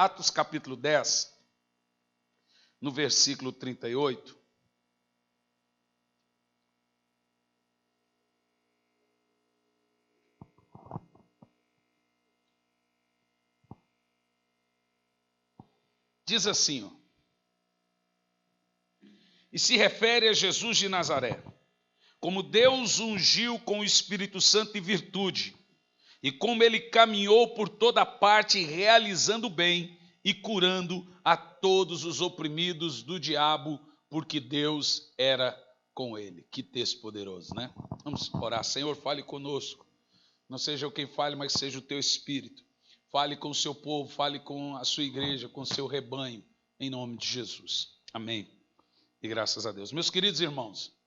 Atos capítulo 10, no versículo 38. Diz assim, ó, e se refere a Jesus de Nazaré, como Deus ungiu com o Espírito Santo e virtude, e como ele caminhou por toda parte realizando o bem e curando a todos os oprimidos do diabo, porque Deus era com ele. Que texto poderoso, né? Vamos orar. Senhor, fale conosco. Não seja eu quem fale, mas seja o teu Espírito. Fale com o seu povo, fale com a sua igreja, com o seu rebanho, em nome de Jesus. Amém. E graças a Deus. Meus queridos irmãos,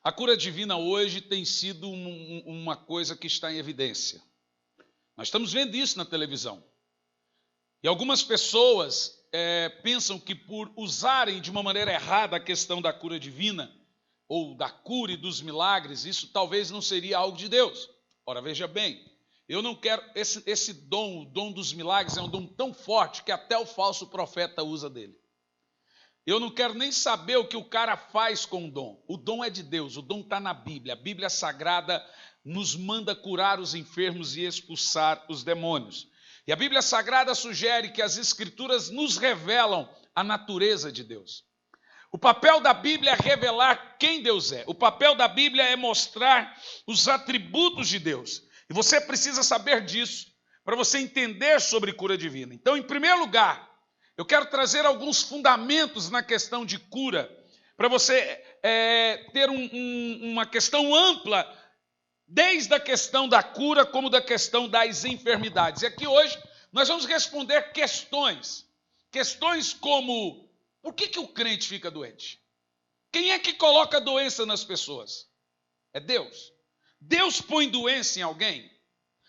a cura divina hoje tem sido uma coisa que está em evidência. Nós estamos vendo isso na televisão. E algumas pessoas pensam que por usarem de uma maneira errada a questão da cura divina, ou da cura e dos milagres, isso talvez não seria algo de Deus. Ora, veja bem, eu não quero, esse dom, o dom dos milagres é um dom tão forte que até o falso profeta usa dele. Eu não quero nem saber o que o cara faz com o dom. O dom é de Deus, o dom está na Bíblia. A Bíblia Sagrada nos manda curar os enfermos e expulsar os demônios. E a Bíblia Sagrada sugere que as Escrituras nos revelam a natureza de Deus. O papel da Bíblia é revelar quem Deus é. O papel da Bíblia é mostrar os atributos de Deus. E você precisa saber disso para você entender sobre cura divina. Então, em primeiro lugar, eu quero trazer alguns fundamentos na questão de cura, para você ter uma questão ampla, desde a questão da cura como da questão das enfermidades. E aqui hoje nós vamos responder questões como: por que o crente fica doente? Quem é que coloca a doença nas pessoas? É Deus. Deus põe doença em alguém?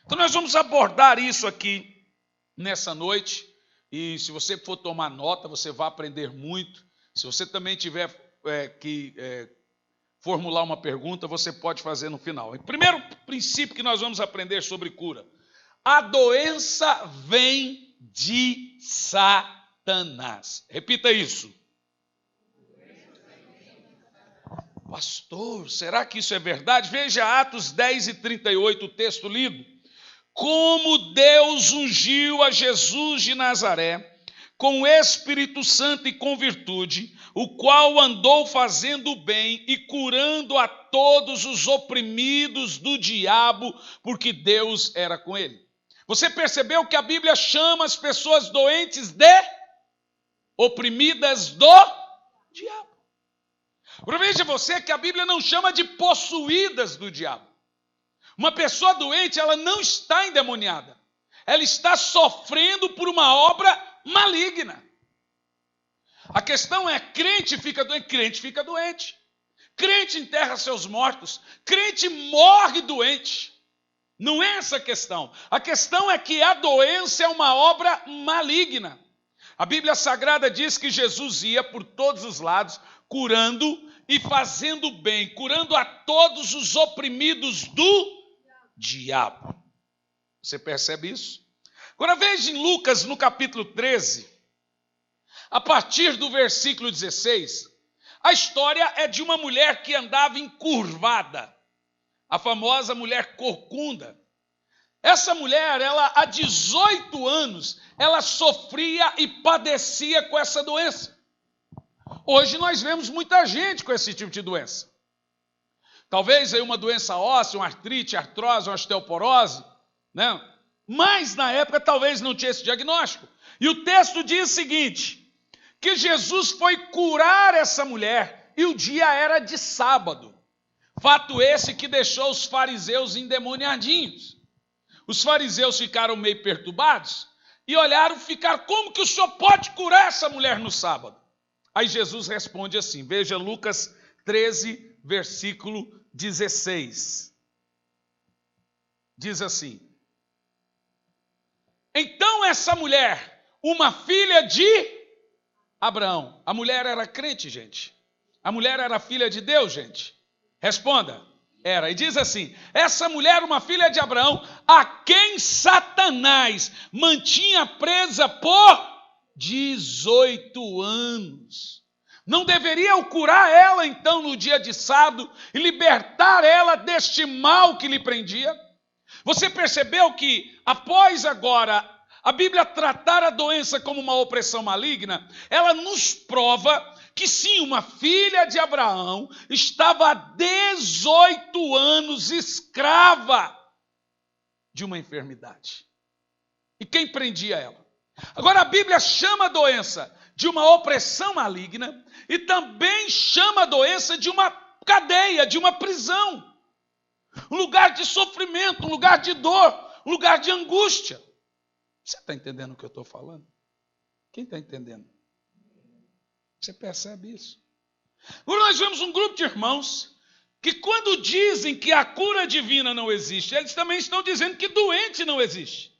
Então nós vamos abordar isso aqui nessa noite. E se você for tomar nota, você vai aprender muito. Se você também tiver que formular uma pergunta, você pode fazer no final. O primeiro princípio que nós vamos aprender sobre cura: a doença vem de Satanás. Repita isso. Pastor, será que isso é verdade? Veja Atos 10 e 38, o texto lido. Como Deus ungiu a Jesus de Nazaré com o Espírito Santo e com virtude, o qual andou fazendo bem e curando a todos os oprimidos do diabo, porque Deus era com ele. Você percebeu que a Bíblia chama as pessoas doentes de oprimidas do diabo. Veja você que a Bíblia não chama de possuídas do diabo. Uma pessoa doente, ela não está endemoniada. Ela está sofrendo por uma obra maligna. A questão é: crente fica doente? Crente fica doente. Crente enterra seus mortos. Crente morre doente. Não é essa a questão. A questão é que a doença é uma obra maligna. A Bíblia Sagrada diz que Jesus ia por todos os lados, curando e fazendo bem, curando a todos os oprimidos do diabo. Você percebe isso? Agora veja em Lucas, no capítulo 13, a partir do versículo 16, a história é de uma mulher que andava encurvada, a famosa mulher corcunda. Essa mulher, ela há 18 anos, ela sofria e padecia com essa doença. Hoje nós vemos muita gente com esse tipo de doença. Talvez aí uma doença óssea, uma artrite, artrose, uma osteoporose, né? Mas na época talvez não tinha esse diagnóstico. E o texto diz o seguinte, que Jesus foi curar essa mulher e o dia era de sábado. Fato esse que deixou os fariseus endemoniadinhos. Os fariseus ficaram meio perturbados e ficaram: como que o senhor pode curar essa mulher no sábado? Aí Jesus responde assim, veja Lucas 13, versículo 16. Diz assim: então essa mulher, uma filha de Abraão. A mulher era crente, gente. A mulher era filha de Deus, gente. Responda. Era. E diz assim: essa mulher, uma filha de Abraão, a quem Satanás mantinha presa por 18 anos. Não deveria eu curar ela então no dia de sábado e libertar ela deste mal que lhe prendia? Você percebeu que após agora a Bíblia tratar a doença como uma opressão maligna, ela nos prova que sim, uma filha de Abraão estava há 18 anos escrava de uma enfermidade. E quem prendia ela? Agora a Bíblia chama a doença de uma opressão maligna e também chama a doença de uma cadeia, de uma prisão. Um lugar de sofrimento, um lugar de dor, um lugar de angústia. Você está entendendo o que eu estou falando? Quem está entendendo? Você percebe isso? Agora nós vemos um grupo de irmãos que quando dizem que a cura divina não existe, eles também estão dizendo que doente não existe.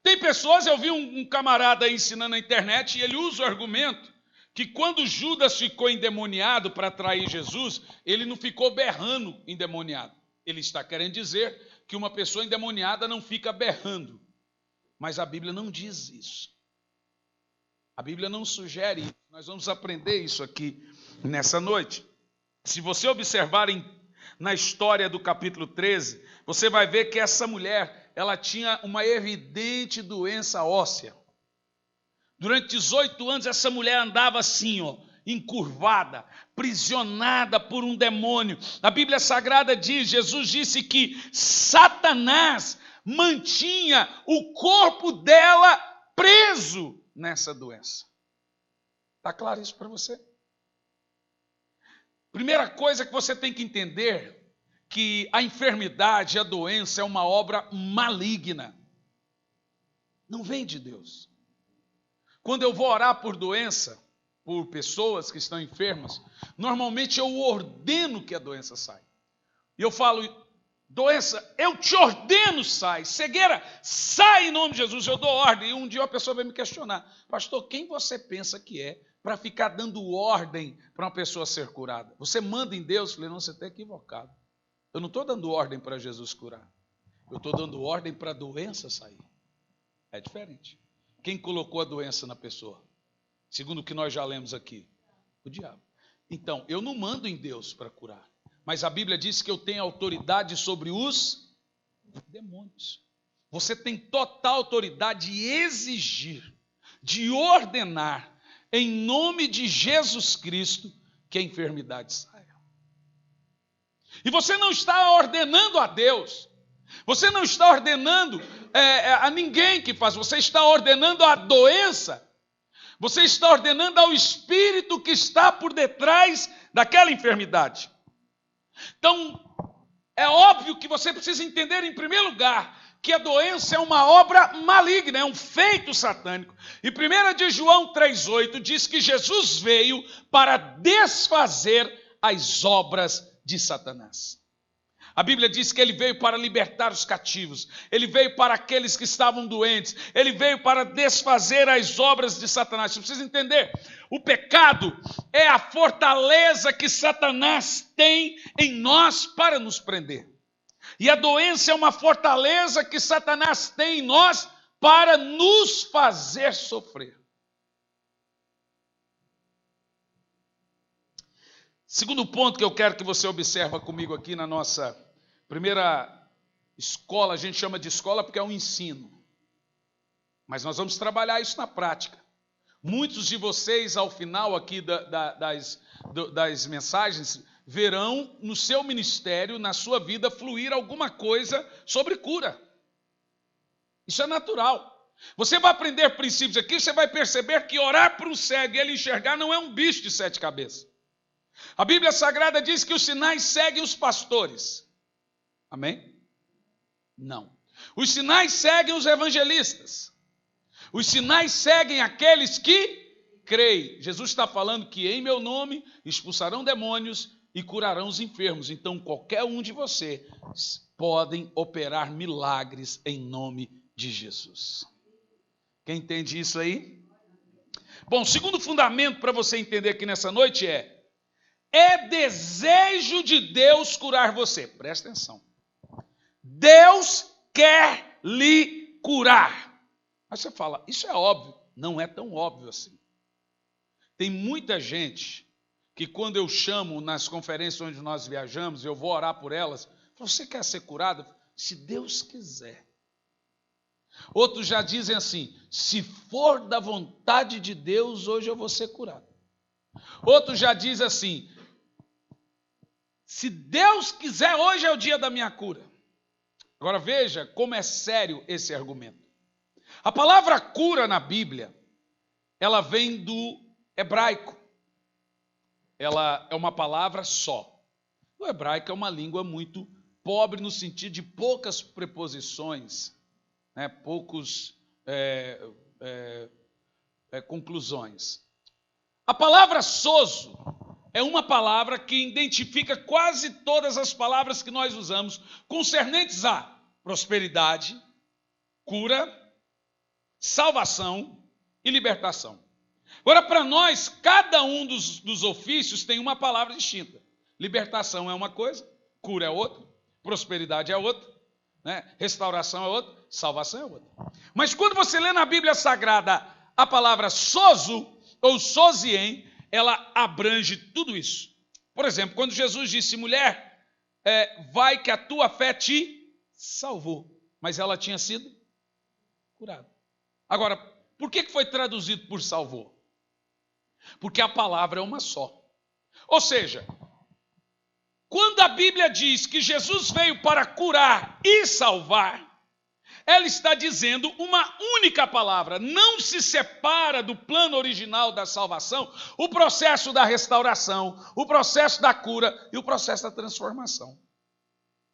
Tem pessoas, eu vi um camarada aí ensinando na internet, e ele usa o argumento que quando Judas ficou endemoniado para atrair Jesus, ele não ficou berrando endemoniado. Ele está querendo dizer que uma pessoa endemoniada não fica berrando. Mas a Bíblia não diz isso. A Bíblia não sugere isso. Nós vamos aprender isso aqui nessa noite. Se você observar na história do capítulo 13, você vai ver que essa mulher, ela tinha uma evidente doença óssea. Durante 18 anos, essa mulher andava assim, encurvada, prisionada por um demônio. A Bíblia Sagrada diz, Jesus disse que Satanás mantinha o corpo dela preso nessa doença. Está claro isso para você? Primeira coisa que você tem que entender, que a enfermidade, a doença é uma obra maligna. Não vem de Deus. Quando eu vou orar por doença, por pessoas que estão enfermas, normalmente eu ordeno que a doença saia. E eu falo, doença, eu te ordeno, sai. Cegueira, sai em nome de Jesus, eu dou ordem. E um dia uma pessoa vai me questionar, pastor, quem você pensa que é para ficar dando ordem para uma pessoa ser curada? Você manda em Deus? Eu falei, não, você está equivocado. Eu não estou dando ordem para Jesus curar. Eu estou dando ordem para a doença sair. É diferente. Quem colocou a doença na pessoa? Segundo o que nós já lemos aqui, o diabo. Então, eu não mando em Deus para curar. Mas a Bíblia diz que eu tenho autoridade sobre os demônios. Você tem total autoridade de exigir, de ordenar, em nome de Jesus Cristo, que a enfermidade saia. E você não está ordenando a Deus, você não está ordenando a ninguém que faz, você está ordenando a doença, você está ordenando ao espírito que está por detrás daquela enfermidade. Então, é óbvio que você precisa entender, em primeiro lugar, que a doença é uma obra maligna, é um feito satânico. E 1 de João 3,8 diz que Jesus veio para desfazer as obras de Satanás. A Bíblia diz que ele veio para libertar os cativos, ele veio para aqueles que estavam doentes, ele veio para desfazer as obras de Satanás. Você precisa entender, o pecado é a fortaleza que Satanás tem em nós para nos prender. E a doença é uma fortaleza que Satanás tem em nós para nos fazer sofrer. Segundo ponto que eu quero que você observe comigo aqui na nossa primeira escola, a gente chama de escola porque é um ensino. Mas nós vamos trabalhar isso na prática. Muitos de vocês, ao final aqui das mensagens, verão no seu ministério, na sua vida, fluir alguma coisa sobre cura. Isso é natural. Você vai aprender princípios aqui, você vai perceber que orar para um cego e ele enxergar não é um bicho de 7 cabeças. A Bíblia Sagrada diz que os sinais seguem os pastores. Amém? Não. Os sinais seguem os evangelistas. Os sinais seguem aqueles que creem. Jesus está falando que em meu nome expulsarão demônios e curarão os enfermos. Então, qualquer um de vocês podem operar milagres em nome de Jesus. Quem entende isso aí? Bom, segundo fundamento para você entender aqui nessa noite é desejo de Deus curar você. Presta atenção. Deus quer lhe curar. Aí você fala, isso é óbvio. Não é tão óbvio assim. Tem muita gente que quando eu chamo nas conferências onde nós viajamos, eu vou orar por elas, você quer ser curado? Se Deus quiser. Outros já dizem assim, se for da vontade de Deus, hoje eu vou ser curado. Outros já dizem assim, se Deus quiser, hoje é o dia da minha cura. Agora veja como é sério esse argumento. A palavra cura na Bíblia, ela vem do hebraico. Ela é uma palavra só. O hebraico é uma língua muito pobre no sentido de poucas preposições, né? Poucos conclusões. A palavra sozo é uma palavra que identifica quase todas as palavras que nós usamos concernentes a prosperidade, cura, salvação e libertação. Agora, para nós, cada um dos ofícios tem uma palavra distinta. Libertação é uma coisa, cura é outra, prosperidade é outra, né? Restauração é outra, salvação é outra. Mas quando você lê na Bíblia Sagrada a palavra sozo ou sozien, ela abrange tudo isso. Por exemplo, quando Jesus disse, mulher, vai que a tua fé te salvou. Mas ela tinha sido curada. Agora, por que foi traduzido por salvou? Porque a palavra é uma só. Ou seja, quando a Bíblia diz que Jesus veio para curar e salvar, ela está dizendo uma única palavra. Não se separa do plano original da salvação o processo da restauração, o processo da cura e o processo da transformação.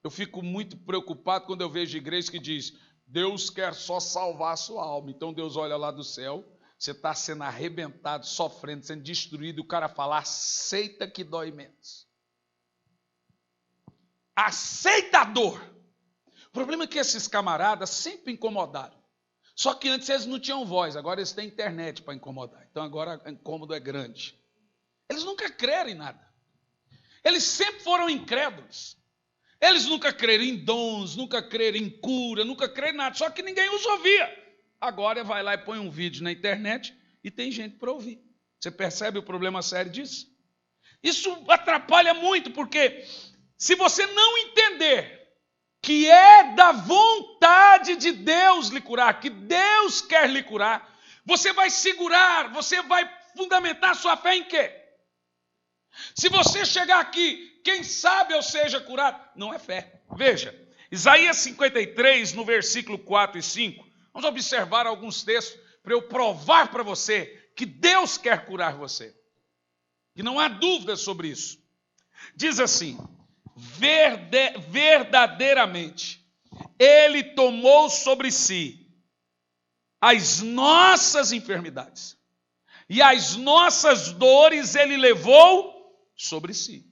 Eu fico muito preocupado quando eu vejo igrejas que diz, Deus quer só salvar a sua alma. Então Deus olha lá do céu, você está sendo arrebentado, sofrendo, sendo destruído, e o cara fala, aceita que dói menos. Aceita a dor. O problema é que esses camaradas sempre incomodaram. Só que antes eles não tinham voz, agora eles têm internet para incomodar. Então agora o incômodo é grande. Eles nunca creram em nada. Eles sempre foram incrédulos. Eles nunca creram em dons, nunca creram em cura, nunca creram em nada. Só que ninguém os ouvia. Agora vai lá e põe um vídeo na internet e tem gente para ouvir. Você percebe o problema sério disso? Isso atrapalha muito, porque se você não entender que é da vontade de Deus lhe curar, que Deus quer lhe curar, você vai segurar, você vai fundamentar sua fé em quê? Se você chegar aqui, quem sabe eu seja curado, não é fé. Veja, Isaías 53, no versículo 4 e 5, vamos observar alguns textos para eu provar para você que Deus quer curar você. E não há dúvida sobre isso. Diz assim, verdadeiramente, Ele tomou sobre si as nossas enfermidades e as nossas dores Ele levou sobre si.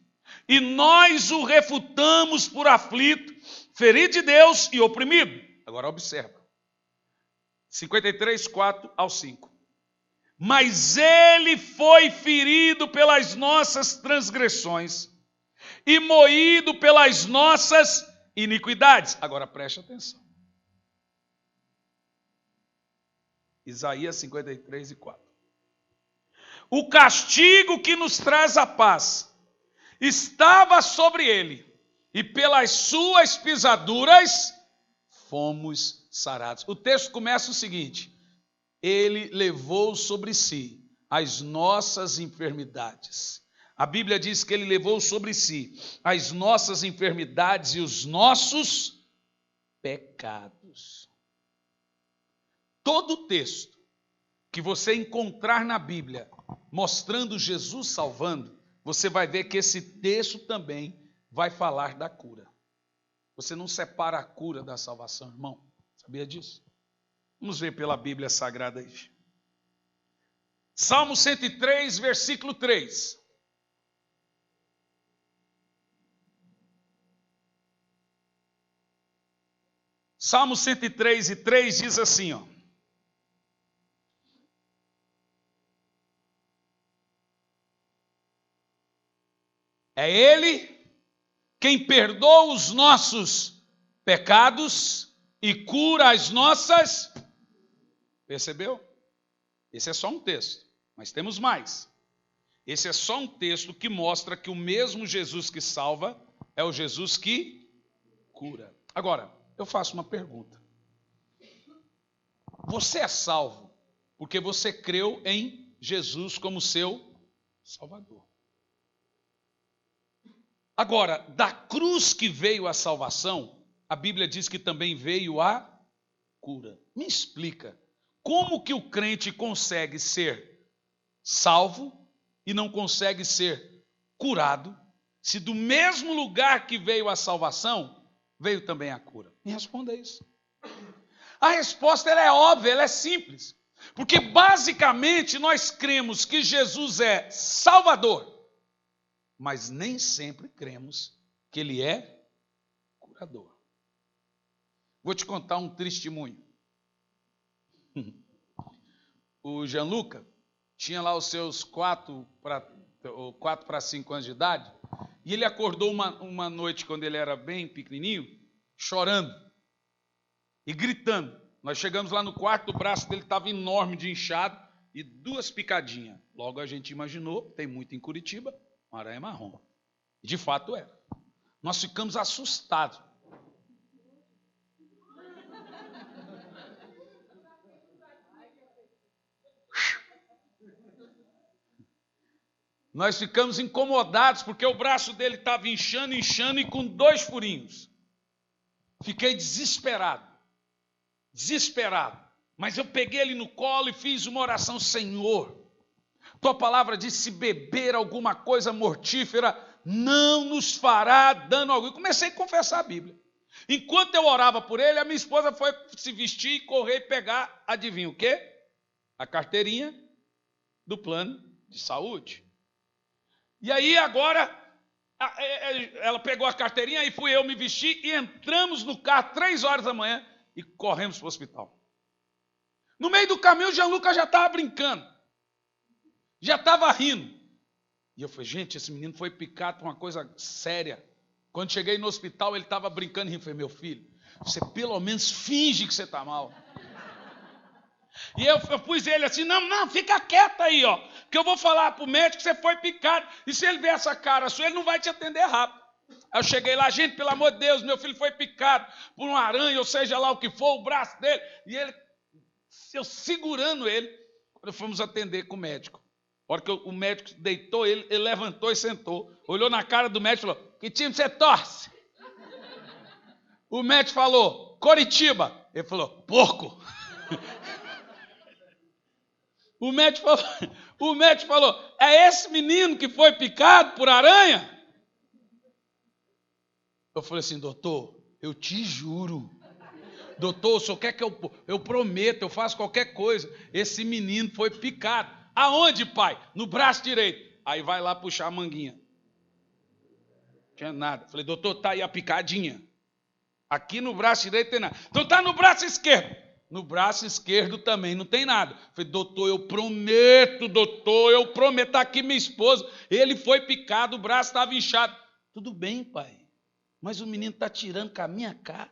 E nós o refutamos por aflito, ferido de Deus e oprimido. Agora observa. 53, 4 ao 5. Mas ele foi ferido pelas nossas transgressões e moído pelas nossas iniquidades. Agora preste atenção. Isaías 53 e 4. O castigo que nos traz a paz estava sobre ele, e pelas suas pisaduras fomos sarados. O texto começa o seguinte: ele levou sobre si as nossas enfermidades. A Bíblia diz que ele levou sobre si as nossas enfermidades e os nossos pecados. Todo texto que você encontrar na Bíblia mostrando Jesus salvando, você vai ver que esse texto também vai falar da cura. Você não separa a cura da salvação, irmão. Sabia disso? Vamos ver pela Bíblia Sagrada aí. Salmo 103, versículo 3. Salmo 103 e 3 diz assim, ó. É Ele quem perdoa os nossos pecados e cura as nossas. Percebeu? Esse é só um texto, mas temos mais. Esse é só um texto que mostra que o mesmo Jesus que salva é o Jesus que cura. Agora, eu faço uma pergunta. Você é salvo porque você creu em Jesus como seu Salvador. Agora, da cruz que veio a salvação, a Bíblia diz que também veio a cura. Me explica, como que o crente consegue ser salvo e não consegue ser curado, se do mesmo lugar que veio a salvação, veio também a cura? Me responda isso. A resposta ela é óbvia, ela é simples. Porque basicamente nós cremos que Jesus é Salvador, mas nem sempre cremos que Ele é curador. Vou te contar um testemunho. O Gianluca tinha lá os seus 4 para 5 anos de idade, e ele acordou uma noite, quando ele era bem pequenininho, chorando e gritando. Nós chegamos lá no quarto, o braço dele estava enorme de inchado e 2 picadinhas. Logo a gente imaginou, tem muito em Curitiba, uma aranha marrom. E de fato era. Nós ficamos assustados. Nós ficamos incomodados porque o braço dele estava inchando e com 2 furinhos. Fiquei desesperado. Mas eu peguei ele no colo e fiz uma oração: Senhor, tua palavra diz: se beber alguma coisa mortífera, não nos fará dano algum. Eu comecei a confessar a Bíblia. Enquanto eu orava por ele, a minha esposa foi se vestir e correr e pegar, adivinha o quê? A carteirinha do plano de saúde. E aí agora, ela pegou a carteirinha e fui eu me vestir e entramos no carro 3 horas da manhã e corremos para o hospital. No meio do caminho, o Gianluca já estava brincando, já estava rindo. E eu falei: gente, esse menino foi picado por uma coisa séria. Quando cheguei no hospital, ele estava brincando e rindo. Eu falei: meu filho, você pelo menos finge que você está mal. E eu pus ele assim: não, fica quieto aí, ó, que eu vou falar para o médico que você foi picado. E se ele ver essa cara sua, ele não vai te atender rápido. Aí eu cheguei lá: gente, pelo amor de Deus, meu filho foi picado por uma aranha, ou seja lá o que for, o braço dele. E ele, eu segurando ele, quando fomos atender com o médico. A hora que o médico deitou ele levantou e sentou. Olhou na cara do médico e falou: que time você torce? O médico falou: Coritiba. Ele falou: porco. O médico falou: é esse menino que foi picado por aranha? Eu falei assim: doutor, eu te juro. Doutor, o senhor quer que eu prometo, eu faço qualquer coisa. Esse menino foi picado. Aonde, pai? No braço direito. Aí vai lá puxar a manguinha. Não tinha nada. Falei: doutor, tá aí a picadinha. Aqui no braço direito tem nada. Então tá no braço esquerdo. No braço esquerdo também não tem nada. Falei: doutor, eu prometo, tá aqui minha esposa. Ele foi picado, o braço estava inchado. Tudo bem, pai, mas o menino está tirando com a minha cara.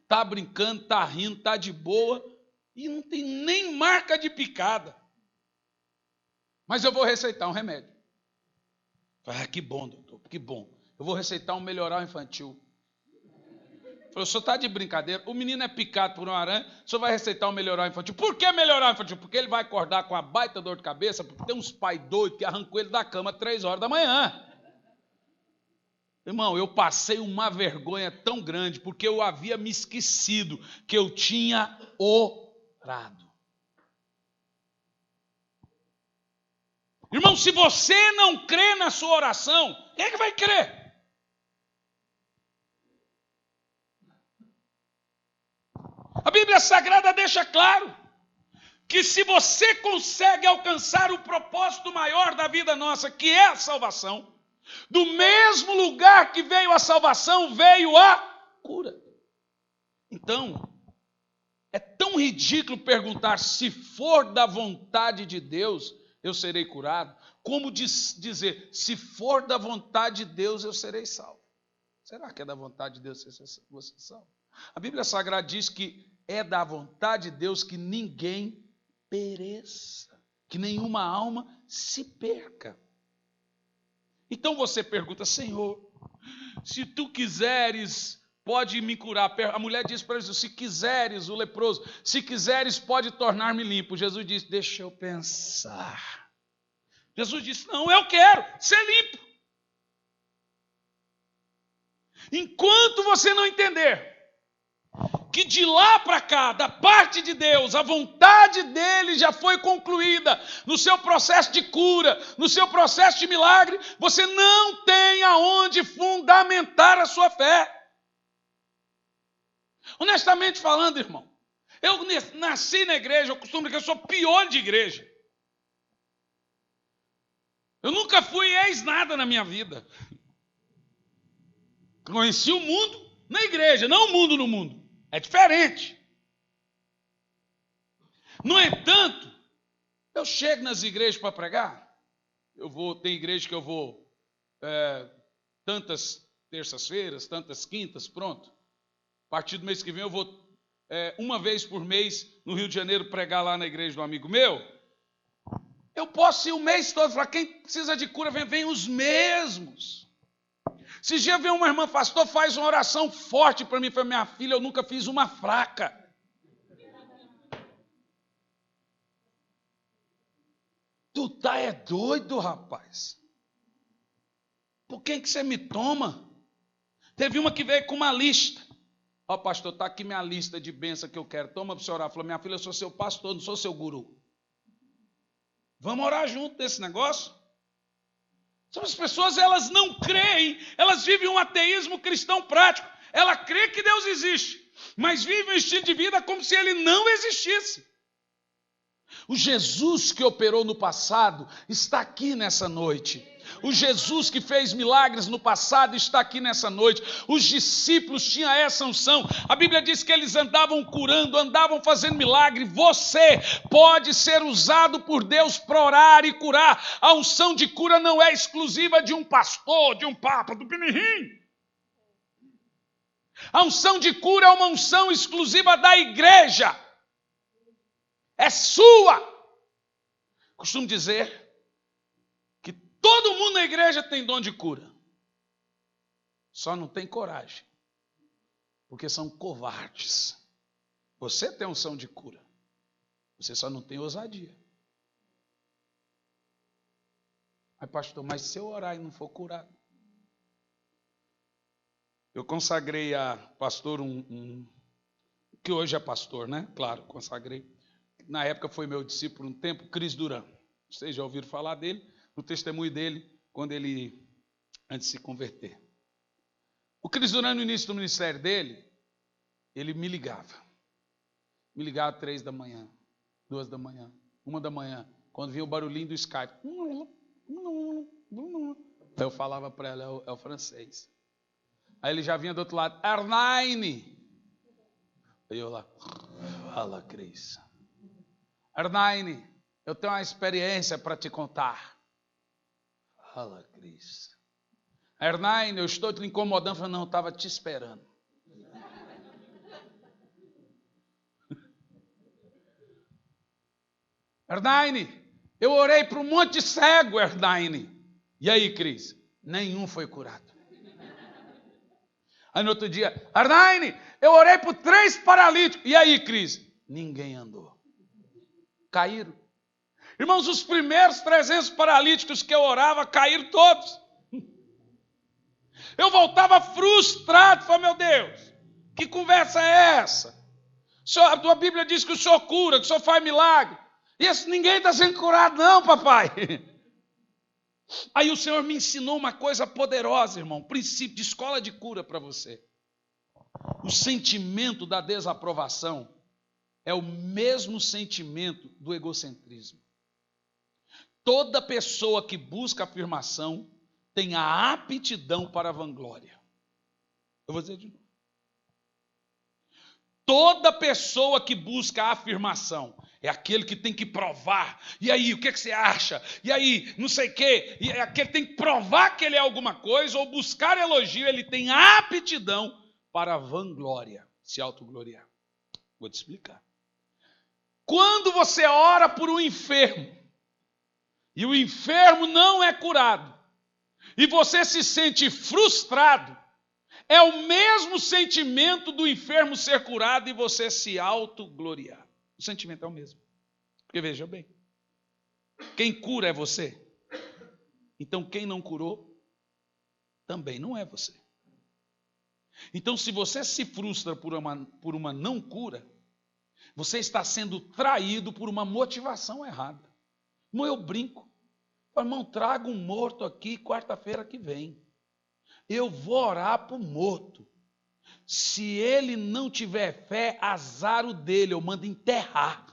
Está brincando, está rindo, está de boa. E não tem nem marca de picada. Mas eu vou receitar um remédio. Falei: que bom, doutor, que bom. Eu vou receitar um melhoral infantil. O senhor está de brincadeira? O menino é picado por uma aranha, o senhor vai receitar um melhoral infantil. Por que melhoral infantil? Porque ele vai acordar com a baita dor de cabeça, porque tem uns pais doidos que arrancou ele da cama 3 horas da manhã. Irmão, eu passei uma vergonha tão grande, porque eu havia me esquecido que eu tinha orado. Irmão, se você não crê na sua oração, quem é que vai crer? A Bíblia Sagrada deixa claro que se você consegue alcançar o propósito maior da vida nossa, que é a salvação, do mesmo lugar que veio a salvação, veio a cura. Então, é tão ridículo perguntar: se for da vontade de Deus, eu serei curado, como dizer, se for da vontade de Deus, eu serei salvo. Será que é da vontade de Deus você salvo? A Bíblia Sagrada diz que é da vontade de Deus que ninguém pereça, que nenhuma alma se perca. Então você pergunta, Senhor, se tu quiseres, pode me curar. A mulher diz para Jesus, se quiseres, o leproso, se quiseres, pode tornar-me limpo. Jesus disse, deixa eu pensar. Jesus disse, não, eu quero ser limpo. Enquanto você não entender que de lá para cá, da parte de Deus, a vontade dele já foi concluída no seu processo de cura, no seu processo de milagre, você não tem aonde fundamentar a sua fé. Honestamente falando, irmão, eu nasci na igreja, eu costumo dizer que eu sou piolho de igreja. Eu nunca fui ex-nada na minha vida. Conheci o mundo na igreja, não o mundo no mundo. É diferente. No entanto, eu chego nas igrejas para pregar. Tem igreja que eu vou tantas terças-feiras, tantas quintas, pronto. A partir do mês que vem eu vou uma vez por mês no Rio de Janeiro pregar lá na igreja do amigo meu. Eu posso ir o mês todo falar, quem precisa de cura, vem os mesmos. Esses dias veio uma irmã, pastor, faz uma oração forte para mim. Falei, minha filha, eu nunca fiz uma fraca. Tu tá doido, rapaz. Por quem que você me toma? Teve uma que veio com uma lista. Ó, pastor, está aqui minha lista de bênção que eu quero. Toma para você orar. Falou, minha filha, eu sou seu pastor, não sou seu guru. Vamos orar junto nesse negócio? As pessoas, elas não creem, elas vivem um ateísmo cristão prático. Ela crê que Deus existe, mas vive um estilo de vida como se ele não existisse. O Jesus que operou no passado está aqui nessa noite. O Jesus que fez milagres no passado está aqui nessa noite. Os discípulos tinham essa unção. A Bíblia diz que eles andavam curando, andavam fazendo milagre. Você pode ser usado por Deus para orar e curar. A unção de cura não é exclusiva de um pastor, de um papa, do Pinirrim. A unção de cura é uma unção exclusiva da igreja. É sua. Costumo dizer que todo mundo na igreja tem dom de cura. Só não tem coragem. Porque são covardes. Você tem unção de cura. Você só não tem ousadia. Mas pastor, mas se eu orar e não for curado? Eu consagrei a pastor que hoje é pastor, né? Claro, consagrei. Na época foi meu discípulo um tempo, Cris Duran. Vocês já ouviram falar dele, no testemunho dele, antes de se converter. O Cris Duran, no início do ministério dele, ele me ligava. Me ligava 3 da manhã, 2 da manhã, 1 da manhã, quando vinha o barulhinho do Skype. Aí eu falava para ela, é o francês. Aí ele já vinha do outro lado, Arnaine. Aí eu lá, fala, Cris. Arnaine, eu tenho uma experiência para te contar. Fala, Cris. Arnaine, eu estou te incomodando. Eu falei, não, eu estava te esperando. Arnaine, eu orei para um monte de cego, Arnaine. E aí, Cris? Nenhum foi curado. Aí no outro dia, Arnaine, eu orei por 3 paralíticos. E aí, Cris? Ninguém andou. Caíram. Irmãos, os primeiros 300 paralíticos que eu orava, caíram todos. Eu voltava frustrado, falei, meu Deus, que conversa é essa? A tua Bíblia diz que o Senhor cura, que o Senhor faz milagre. E ninguém está sendo curado não, papai. Aí o Senhor me ensinou uma coisa poderosa, irmão, princípio de escola de cura para você. O sentimento da desaprovação é o mesmo sentimento do egocentrismo. Toda pessoa que busca afirmação tem a aptidão para a vanglória. Eu vou dizer de novo. Toda pessoa que busca afirmação, É aquele que tem que provar. E aí, o que você acha? E aí, não sei o quê. E é aquele que tem que provar que ele é alguma coisa ou buscar elogio. Ele tem aptidão para a vanglória, se autogloriar. Vou te explicar. Quando você ora por um enfermo, e o enfermo não é curado, e você se sente frustrado, é o mesmo sentimento do enfermo ser curado e você se autogloriar. O sentimento é o mesmo. Porque veja bem, quem cura é você. Então quem não curou, também não é você. Então se você se frustra por uma não cura, você está sendo traído por uma motivação errada. Não, eu brinco. Irmão, traga um morto aqui quarta-feira que vem. Eu vou orar para o morto. Se ele não tiver fé, azar o dele, eu mando enterrar.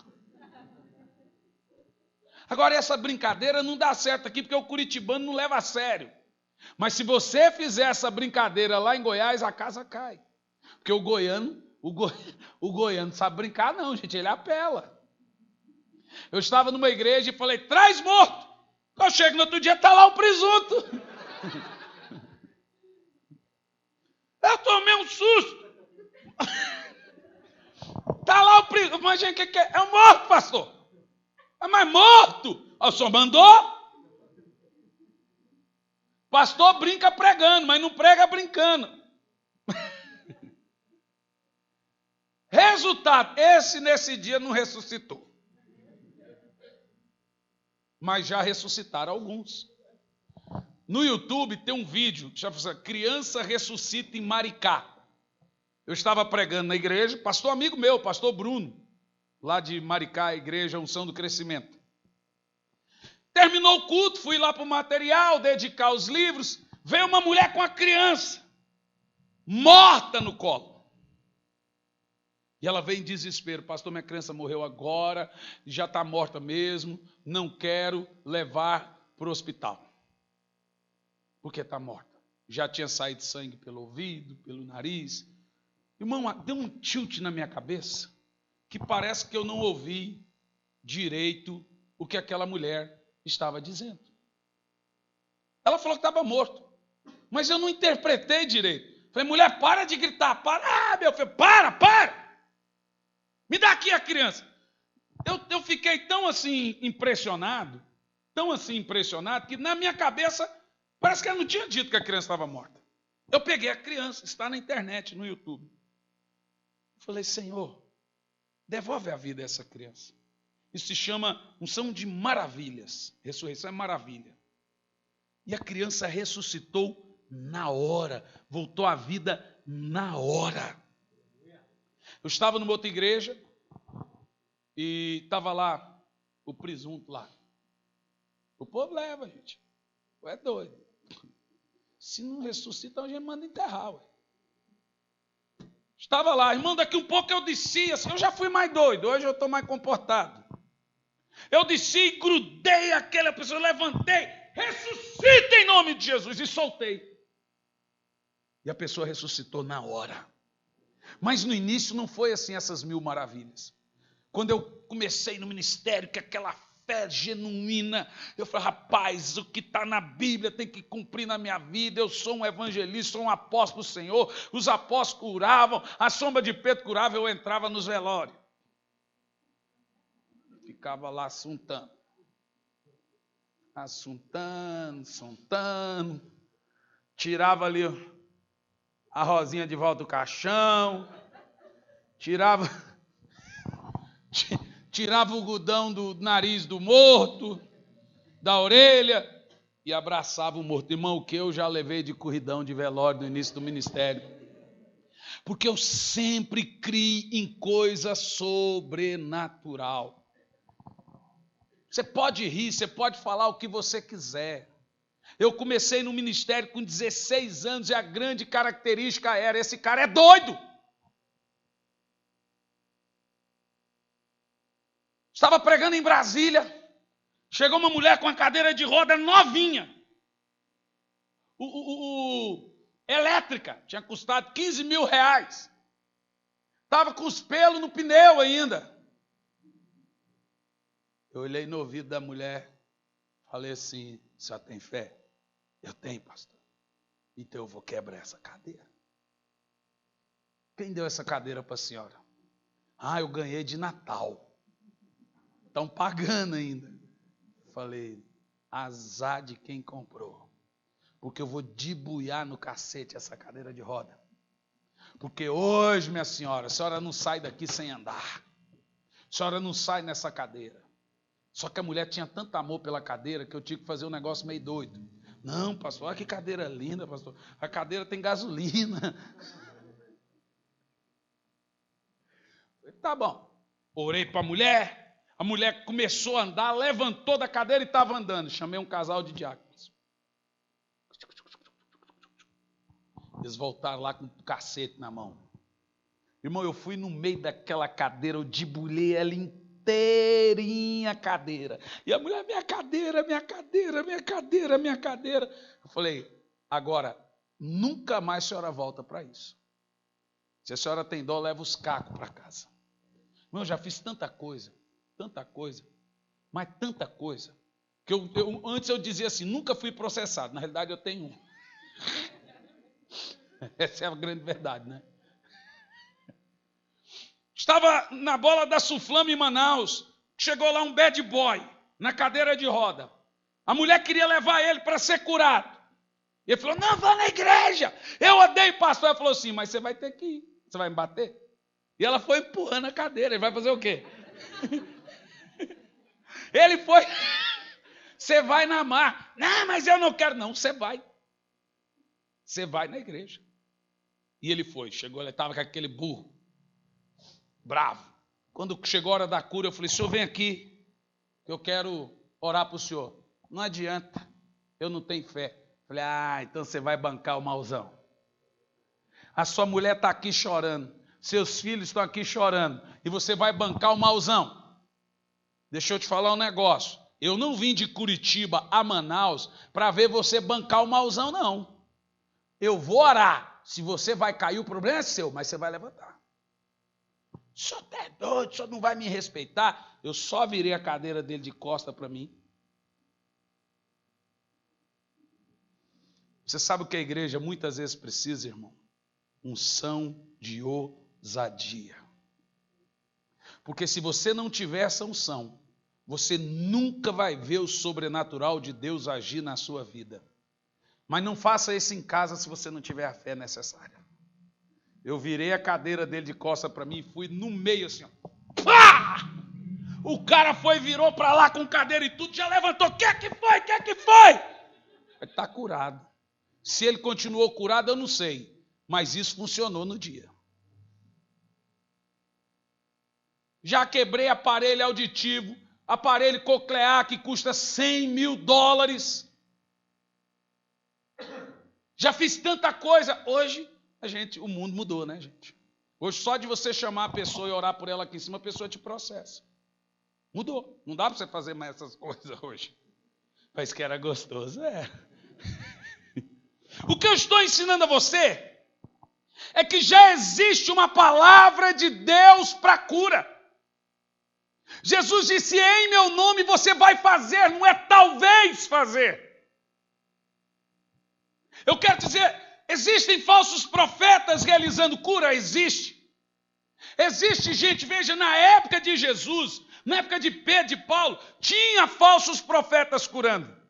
Agora, essa brincadeira não dá certo aqui, porque o curitibano não leva a sério. Mas se você fizer essa brincadeira lá em Goiás, a casa cai. Porque o goiano não sabe brincar não, gente, ele apela. Eu estava numa igreja e falei, traz morto. Eu chego no outro dia, está lá o presunto. Eu tomei um susto. Está lá o presunto. Mas, gente, o que é? É um morto, pastor. É mais morto. O senhor mandou? Pastor brinca pregando, mas não prega brincando. Resultado, esse nesse dia não ressuscitou. Mas já ressuscitaram alguns. No YouTube tem um vídeo, chama-se Criança Ressuscita em Maricá. Eu estava pregando na igreja, pastor amigo meu, pastor Bruno, lá de Maricá, Igreja Unção do Crescimento. Terminou o culto, fui lá para o material, dedicar os livros, veio uma mulher com a criança, morta no colo. E ela veio em desespero, pastor, minha criança morreu agora, já está morta mesmo, não quero levar para o hospital. Porque está morta. Já tinha saído sangue pelo ouvido, pelo nariz. Irmão, deu um tilt na minha cabeça, que parece que eu não ouvi direito o que aquela mulher estava dizendo. Ela falou que estava morto, mas eu não interpretei direito. Falei, mulher, para de gritar, para. Ah, meu filho, para. Me dá aqui a criança. Eu fiquei tão assim impressionado, que na minha cabeça, parece que ela não tinha dito que a criança estava morta. Eu peguei a criança, está na internet, no YouTube. Falei, Senhor, devolve a vida a essa criança. Isso se chama unção de maravilhas. Ressurreição é maravilha. E a criança ressuscitou na hora, voltou à vida na hora. Eu estava numa outra igreja e estava lá o presunto lá. O povo leva, gente. É doido. Se não ressuscita, a gente manda enterrar. Ué. Estava lá, irmão, daqui um pouco eu desci, assim, eu já fui mais doido, hoje eu estou mais comportado. Eu desci, grudei aquela pessoa, levantei, ressuscita em nome de Jesus, e soltei. E a pessoa ressuscitou na hora. Mas no início não foi assim essas 1000 maravilhas. Quando eu comecei no ministério, que aquela fé genuína, eu falei, rapaz, o que está na Bíblia tem que cumprir na minha vida, eu sou um evangelista, sou um apóstolo do Senhor, os apóstolos curavam, a sombra de Pedro curava, eu entrava nos velórios. Ficava lá assuntando, tirava ali a rosinha de volta do caixão, tirava o algodão do nariz do morto, da orelha, e abraçava o morto. Irmão, o que eu já levei de corridão de velório no início do ministério. Porque eu sempre criei em coisa sobrenatural. Você pode rir, você pode falar o que você quiser. Eu comecei no ministério com 16 anos e a grande característica era, esse cara é doido. Estava pregando em Brasília, chegou uma mulher com uma cadeira de roda novinha, elétrica, tinha custado 15 mil reais, estava com os pelos no pneu ainda. Eu olhei no ouvido da mulher, falei assim, a senhora tem fé? Eu tenho, pastor. Então eu vou quebrar essa cadeira. Quem deu essa cadeira para a senhora? Ah, eu ganhei de Natal. Estão pagando ainda. Falei, azar de quem comprou. Porque eu vou debuiar no cacete essa cadeira de roda. Porque hoje, minha senhora, a senhora não sai daqui sem andar. A senhora não sai nessa cadeira. Só que a mulher tinha tanto amor pela cadeira que eu tinha que fazer um negócio meio doido. Não, pastor, olha que cadeira linda, pastor. A cadeira tem gasolina. Tá bom. Orei para a mulher começou a andar, levantou da cadeira e estava andando. Chamei um casal de diáconos. Eles voltaram lá com o cacete na mão. Irmão, eu fui no meio daquela cadeira, eu debulhei ela inteirinha a cadeira. E a mulher, minha cadeira, minha cadeira, minha cadeira, minha cadeira. Eu falei, agora, nunca mais a senhora volta para isso. Se a senhora tem dó, leva os cacos para casa. Irmão, eu já fiz tanta coisa, mas tanta coisa, que antes eu dizia assim, nunca fui processado. Na realidade, eu tenho um. Essa é a grande verdade, né? Estava na bola da Suflama em Manaus. Chegou lá um bad boy, na cadeira de roda. A mulher queria levar ele para ser curado. E ele falou, não, vá na igreja. Eu odeio pastor. Ela falou assim, mas você vai ter que ir. Você vai me bater? E ela foi empurrando a cadeira. Ele vai fazer o quê? Ele foi... Você vai na mar. Não, mas eu não quero. Não, você vai. Você vai na igreja. E ele foi. Chegou, ele estava com aquele burro. Bravo. Quando chegou a hora da cura, eu falei, senhor, vem aqui, que eu quero orar para o senhor. Não adianta, eu não tenho fé. Falei, então você vai bancar o mauzão. A sua mulher está aqui chorando, seus filhos estão aqui chorando, e você vai bancar o mauzão. Deixa eu te falar um negócio. Eu não vim de Curitiba a Manaus para ver você bancar o mauzão, não. Eu vou orar. Se você vai cair, o problema é seu, mas você vai levantar. O senhor é doido, o senhor não vai me respeitar. Eu só virei a cadeira dele de costa para mim. Você sabe o que a igreja muitas vezes precisa, irmão? Unção de ousadia. Porque se você não tiver essa unção, você nunca vai ver o sobrenatural de Deus agir na sua vida. Mas não faça isso em casa se você não tiver a fé necessária. Eu virei a cadeira dele de costa para mim e fui no meio assim, ó. Pá! O cara virou para lá com cadeira e tudo, já levantou. O que é que foi? O que é que foi? Ele está curado. Se ele continuou curado, eu não sei. Mas isso funcionou no dia. Já quebrei aparelho auditivo, aparelho coclear que custa $100 mil. Já fiz tanta coisa. Hoje, o mundo mudou, né, gente? Hoje, só de você chamar a pessoa e orar por ela aqui em cima, a pessoa te processa. Mudou. Não dá para você fazer mais essas coisas hoje. Mas que era gostoso, é. O que eu estou ensinando a você é que já existe uma palavra de Deus para cura. Jesus disse, em meu nome você vai fazer, não é talvez fazer. Eu quero dizer, existem falsos profetas realizando cura? Existe. Existe gente, veja, na época de Jesus, na época de Pedro, de Paulo, tinha falsos profetas curando.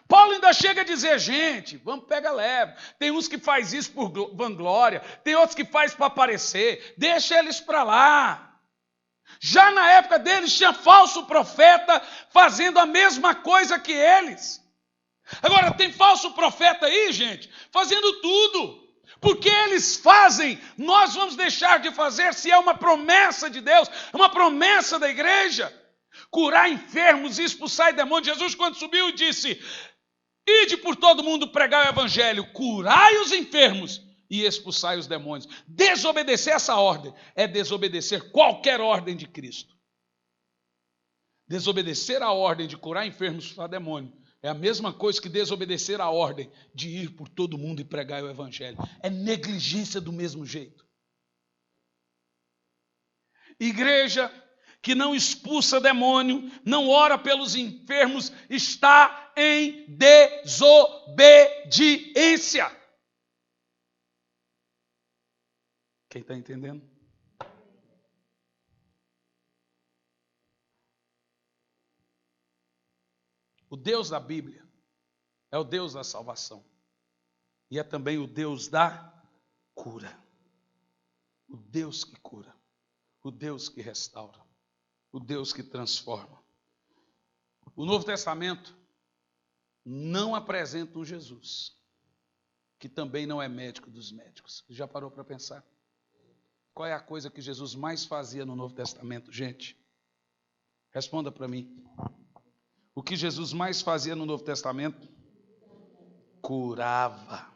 Paulo ainda chega a dizer, gente, vamos pegar leve. Tem uns que faz isso por vanglória, tem outros que faz para aparecer, deixa eles para lá. Já na época deles tinha falso profeta fazendo a mesma coisa que eles. Agora tem falso profeta aí, gente, fazendo tudo. Porque eles fazem, nós vamos deixar de fazer se é uma promessa de Deus, uma promessa da igreja. Curar enfermos e expulsar demônios. Jesus, quando subiu, disse, ide por todo mundo pregar o evangelho, curai os enfermos e expulsai os demônios. Desobedecer essa ordem é desobedecer qualquer ordem de Cristo. Desobedecer a ordem de curar enfermos e expulsar demônios é a mesma coisa que desobedecer a ordem de ir por todo mundo e pregar o evangelho. É negligência do mesmo jeito. Igreja, que não expulsa demônio, não ora pelos enfermos, está em desobediência. Quem está entendendo? O Deus da Bíblia é o Deus da salvação. E é também o Deus da cura. O Deus que cura. O Deus que restaura. O Deus que transforma. O Novo Testamento não apresenta um Jesus que também não é médico dos médicos. Já parou para pensar? Qual é a coisa que Jesus mais fazia no Novo Testamento, gente? Responda para mim. O que Jesus mais fazia no Novo Testamento? Curava.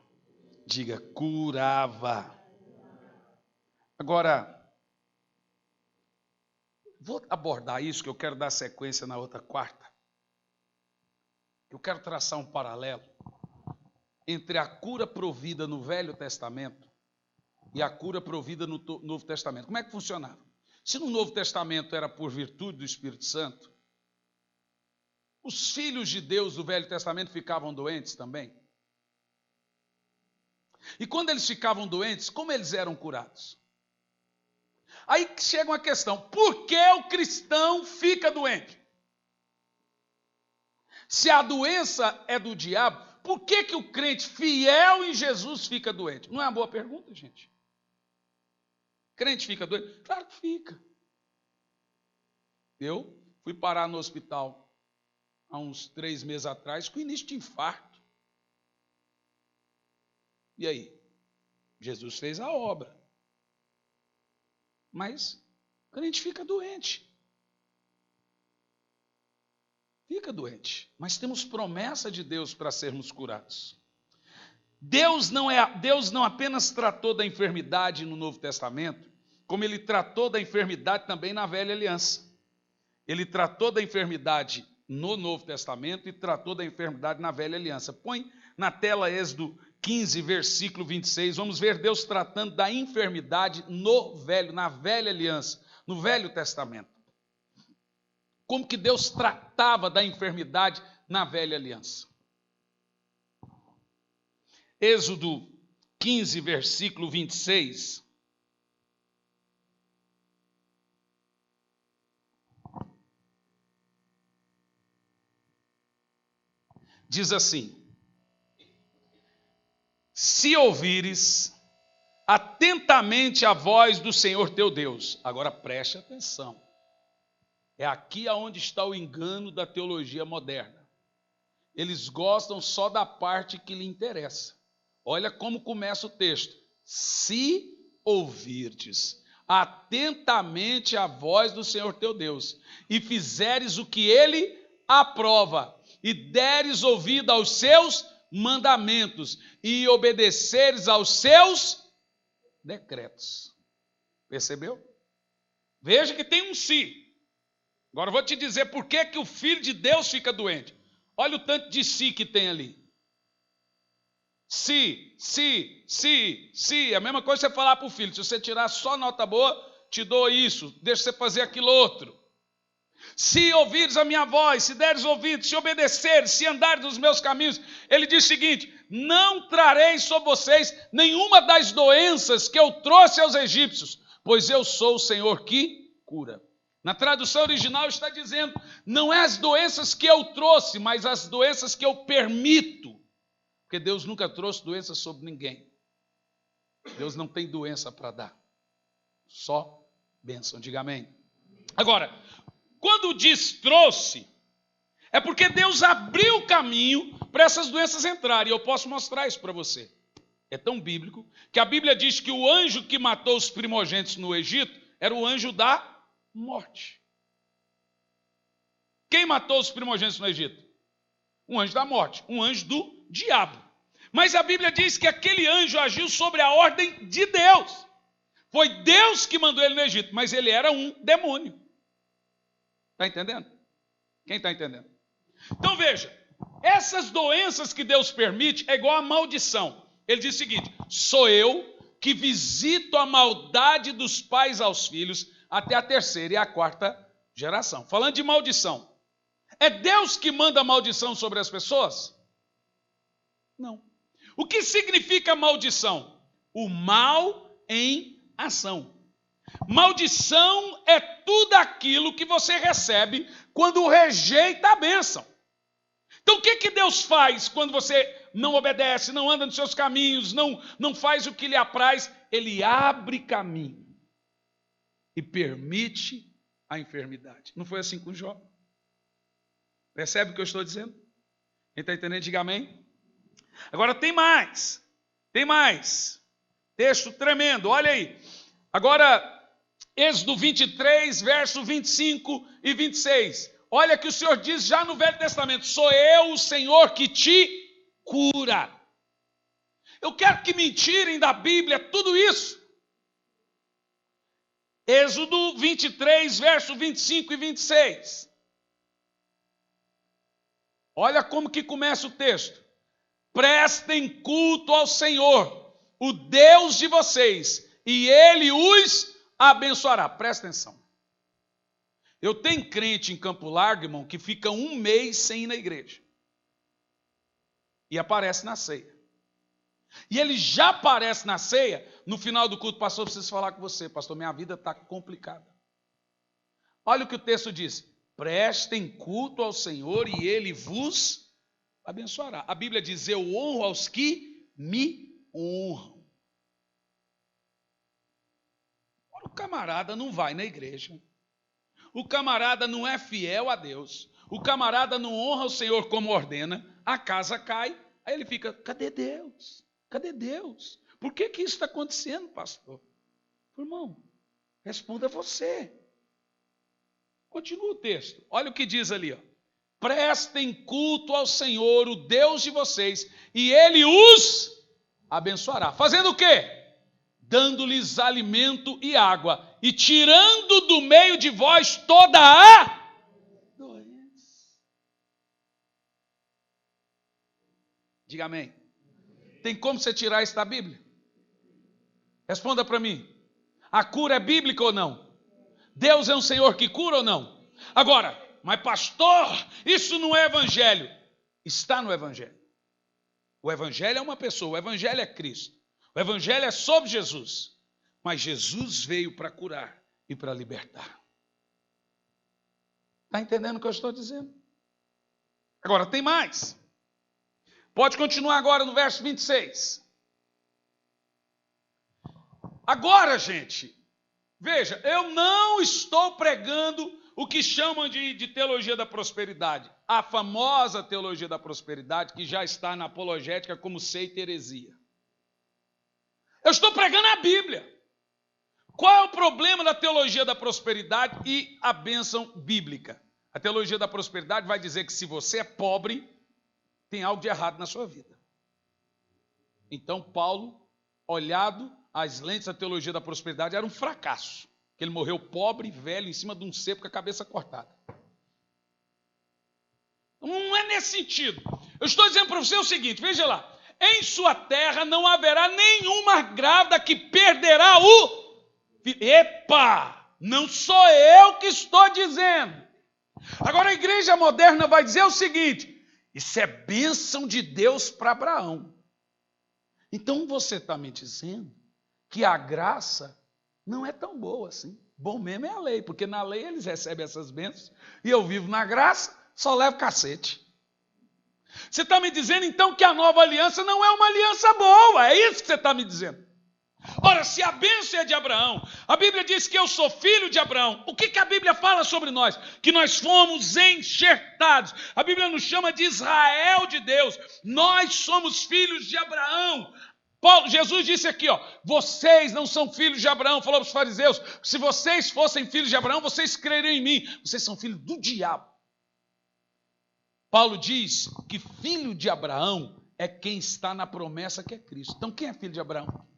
Diga, curava. Agora, vou abordar isso, que eu quero dar sequência na outra quarta. Eu quero traçar um paralelo entre a cura provida no Velho Testamento e a cura provida no Novo Testamento. Como é que funcionava? Se no Novo Testamento era por virtude do Espírito Santo, os filhos de Deus do Velho Testamento ficavam doentes também. E quando eles ficavam doentes, como eles eram curados? Aí chega uma questão: por que o cristão fica doente? Se a doença é do diabo, por que o crente fiel em Jesus fica doente? Não é uma boa pergunta, gente? Crente fica doente? Claro que fica. Eu fui parar no hospital há uns 3 meses atrás com início de infarto. E aí? Jesus fez a obra. Mas o crente fica doente. Fica doente. Mas temos promessa de Deus para sermos curados. Deus não apenas tratou da enfermidade no Novo Testamento, como ele tratou da enfermidade também na Velha Aliança. Ele tratou da enfermidade no Novo Testamento e tratou da enfermidade na Velha Aliança. Põe na tela Êxodo 15, versículo 26. Vamos ver Deus tratando da enfermidade na Velha Aliança, no Velho Testamento. Como que Deus tratava da enfermidade na Velha Aliança? Êxodo 15, versículo 26. Diz assim: se ouvires atentamente a voz do Senhor teu Deus. Agora preste atenção. É aqui aonde está o engano da teologia moderna. Eles gostam só da parte que lhe interessa. Olha como começa o texto. Se ouvirdes atentamente a voz do Senhor teu Deus, e fizeres o que ele aprova, e deres ouvido aos seus mandamentos, e obedeceres aos seus decretos. Percebeu? Veja que tem um se. Agora eu vou te dizer por que o Filho de Deus fica doente. Olha o tanto de si que tem ali. Se. É a mesma coisa que você falar para o filho. Se você tirar só nota boa, te dou isso. Deixa você fazer aquilo outro. Se ouvires a minha voz, se deres ouvidos, se obedeceres, se andares nos meus caminhos. Ele diz o seguinte: não trarei sobre vocês nenhuma das doenças que eu trouxe aos egípcios, pois eu sou o Senhor que cura. Na tradução original está dizendo, não é as doenças que eu trouxe, mas as doenças que eu permito. Porque Deus nunca trouxe doença sobre ninguém. Deus não tem doença para dar. Só bênção, diga amém. Agora, quando diz trouxe, é porque Deus abriu o caminho para essas doenças entrarem. E eu posso mostrar isso para você. É tão bíblico que a Bíblia diz que o anjo que matou os primogênitos no Egito era o anjo da morte. Quem matou os primogênitos no Egito? Um anjo da morte, um anjo do diabo. Mas a Bíblia diz que aquele anjo agiu sobre a ordem de Deus. Foi Deus que mandou ele no Egito, mas ele era um demônio. Está entendendo? Quem está entendendo? Então veja, essas doenças que Deus permite é igual a maldição. Ele diz o seguinte: sou eu que visito a maldade dos pais aos filhos até a terceira e a quarta geração. Falando de maldição. É Deus que manda maldição sobre as pessoas? Não. O que significa maldição? O mal em ação. Maldição é tudo aquilo que você recebe quando rejeita a bênção. Então o que Deus faz quando você não obedece, não anda nos seus caminhos, não faz o que lhe apraz? Ele abre caminho e permite a enfermidade. Não foi assim com Jó? Percebe o que eu estou dizendo? Quem está entendendo, diga amém. Agora tem mais. Texto tremendo, olha aí. Agora, Êxodo 23, verso 25 e 26. Olha que o Senhor diz já no Velho Testamento: sou eu o Senhor que te cura. Eu quero que me tirem da Bíblia tudo isso. Êxodo 23, verso 25 e 26. Olha como que começa o texto. Prestem culto ao Senhor, o Deus de vocês, e Ele os abençoará. Presta atenção. Eu tenho crente em Campo Largo, irmão, que fica 1 mês sem ir na igreja. E aparece na ceia. E ele já aparece na ceia, no final do culto: pastor, eu preciso falar com você. Pastor, minha vida está complicada. Olha o que o texto diz. Prestem culto ao Senhor e Ele vos abençoará. A Bíblia diz: eu honro aos que me honram. O camarada não vai na igreja. O camarada não é fiel a Deus. O camarada não honra o Senhor como ordena. A casa cai. Aí ele fica: cadê Deus? Cadê Deus? Por que isso está acontecendo, pastor? Irmão, responda você. Continua o texto. Olha o que diz ali, ó. Prestem culto ao Senhor, o Deus de vocês, e Ele os abençoará. Fazendo o quê? Dando-lhes alimento e água, e tirando do meio de vós toda a doença. Diga amém. Tem como você tirar isso da Bíblia? Responda para mim. A cura é bíblica ou não? Deus é um Senhor que cura ou não? Agora, mas pastor, isso não é evangelho. Está no evangelho. O evangelho é uma pessoa, o evangelho é Cristo. O evangelho é sobre Jesus. Mas Jesus veio para curar e para libertar. Está entendendo o que eu estou dizendo? Agora, tem mais. Pode continuar agora no verso 26. Agora, gente, veja, eu não estou pregando o que chamam de teologia da prosperidade. A famosa teologia da prosperidade que já está na apologética como seita e heresia. Eu estou pregando a Bíblia. Qual é o problema da teologia da prosperidade e a bênção bíblica? A teologia da prosperidade vai dizer que se você é pobre, tem algo de errado na sua vida. Então, Paulo, olhado às lentes da teologia da prosperidade, era um fracasso. Que ele morreu pobre, velho, em cima de um cepo com a cabeça cortada. Não é nesse sentido. Eu estou dizendo para você o seguinte, veja lá. Em sua terra não haverá nenhuma grávida que perderá o... Epa! Não sou eu que estou dizendo. Agora a igreja moderna vai dizer o seguinte: isso é bênção de Deus para Abraão. Então você está me dizendo que a graça não é tão boa assim. Bom mesmo é a lei, porque na lei eles recebem essas bênçãos e eu vivo na graça, só levo cacete. Você está me dizendo então que a nova aliança não é uma aliança boa, é isso que você está me dizendo. Ora, se a bênção é de Abraão, a Bíblia diz que eu sou filho de Abraão. O que a Bíblia fala sobre nós? Que nós fomos enxertados. A Bíblia nos chama de Israel de Deus. Nós somos filhos de Abraão. Jesus disse aqui, ó, vocês não são filhos de Abraão, falou para os fariseus, se vocês fossem filhos de Abraão, vocês creriam em mim, vocês são filhos do diabo. Paulo diz que filho de Abraão é quem está na promessa que é Cristo. Então quem é filho de Abraão?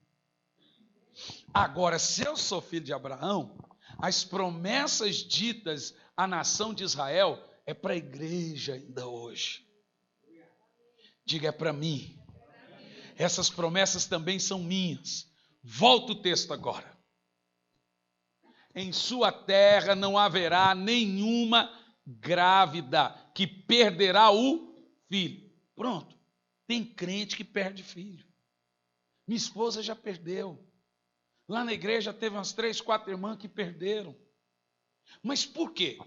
Agora, se eu sou filho de Abraão, as promessas ditas à nação de Israel é para a igreja ainda hoje. Diga, é para mim. Essas promessas também são minhas. Volta o texto agora. em sua terra não haverá nenhuma grávida que perderá o filho. Pronto. Tem crente que perde filho. Minha esposa já perdeu. Lá na igreja teve umas 3, 4 irmãs que perderam. Mas por quê?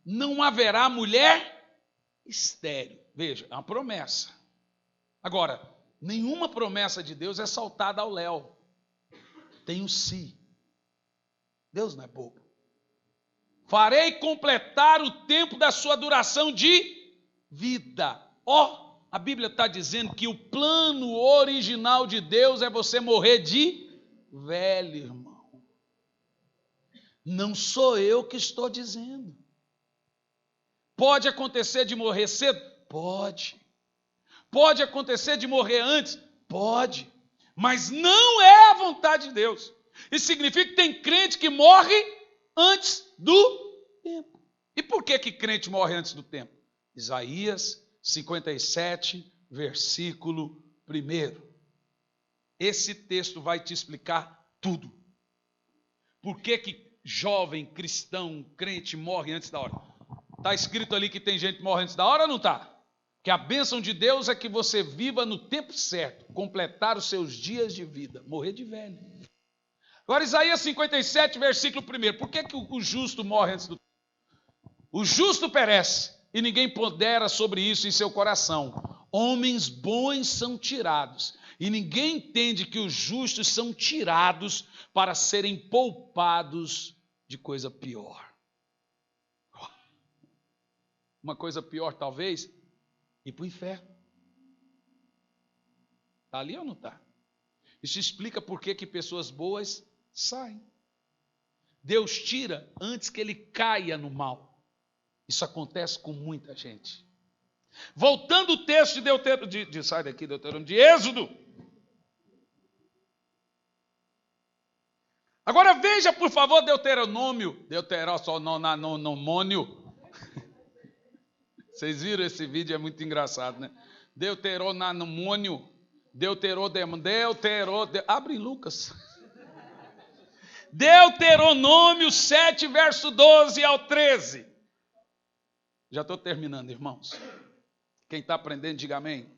Não haverá mulher estéril. Veja, é uma promessa. Agora, nenhuma promessa de Deus é saltada ao léu. Tem um si. Deus não é bobo. Farei completar o tempo da sua duração de vida. A Bíblia está dizendo que o plano original de Deus é você morrer de velho, irmão. Não sou eu que estou dizendo. Pode acontecer de morrer cedo? Pode. Pode acontecer de morrer antes? Pode. Mas não é a vontade de Deus. Isso significa que tem crente que morre antes do tempo. E por que crente morre antes do tempo? Isaías 57, versículo 1. Esse texto vai te explicar tudo. Por que jovem, cristão, crente morre antes da hora? Está escrito ali que tem gente que morre antes da hora ou não está? Que a bênção de Deus é que você viva no tempo certo, completar os seus dias de vida, morrer de velho. Agora, Isaías 57, versículo 1. Por que o justo morre antes do tempo? O justo perece, e ninguém pondera sobre isso em seu coração. Homens bons são tirados, e ninguém entende que os justos são tirados para serem poupados de coisa pior. Uma coisa pior, talvez, ir para o inferno. Está ali ou não está? Isso explica por que pessoas boas saem. Deus tira antes que ele caia no mal. Isso acontece com muita gente. Voltando o texto de Deuteronômio, sai daqui, Deuteronômio, de Êxodo. Agora veja, por favor, Deuteronômio. Vocês viram esse vídeo? É muito engraçado, né? Deuteronômio. Abre Lucas. Deuteronômio 7, verso 12 ao 13. Já estou terminando, irmãos. Quem está aprendendo, diga amém.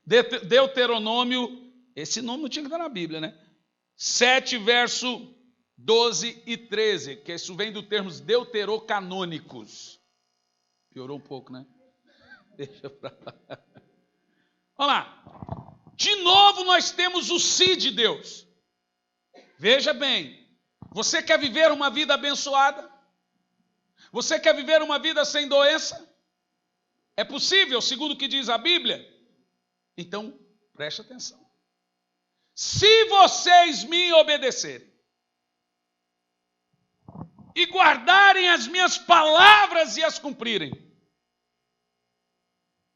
Deuteronômio, esse nome não tinha que estar na Bíblia, né? 7, verso 12 e 13, que isso vem do termos deuterocanônicos. Piorou um pouco, né? Deixa pra lá. Olha lá. De novo nós temos o si de Deus. Veja bem, você quer viver uma vida abençoada? Você quer viver uma vida sem doença? É possível, segundo o que diz a Bíblia? Então, preste atenção. Se vocês me obedecerem e guardarem as minhas palavras e as cumprirem.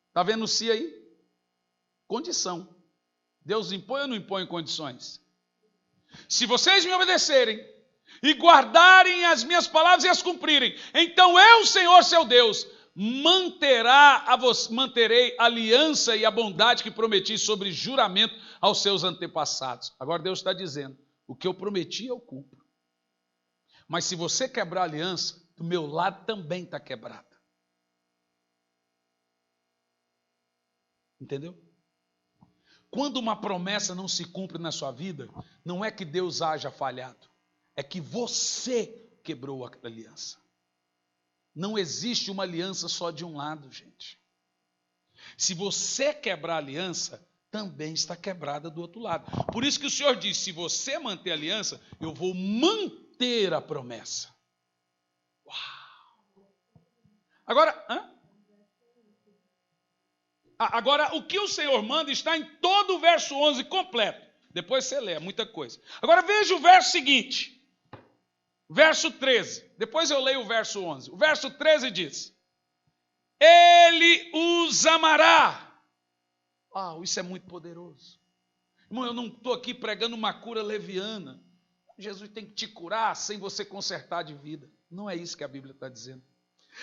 Está vendo o si aí? Condição. Deus impõe ou não impõe condições? Se vocês me obedecerem e guardarem as minhas palavras e as cumprirem, então eu, Senhor, seu Deus, manterei a aliança e a bondade que prometi sobre juramento aos seus antepassados. Agora Deus está dizendo, o que eu prometi eu cumpro. Mas se você quebrar a aliança, do meu lado também está quebrada. Entendeu? Quando uma promessa não se cumpre na sua vida, não é que Deus haja falhado, é que você quebrou a aliança. Não existe uma aliança só de um lado, gente. Se você quebrar a aliança, também está quebrada do outro lado. Por isso que o Senhor diz, se você manter a aliança, eu vou manter a promessa. Uau! Agora, o que o Senhor manda está em todo o verso 11 completo. Depois você lê, é muita coisa. Agora veja o verso seguinte. Verso 13. Depois eu leio o verso 11. O verso 13 diz: Ele os amará. Isso é muito poderoso. Irmão, eu não estou aqui pregando uma cura leviana. Jesus tem que te curar sem você consertar de vida. Não é isso que a Bíblia está dizendo.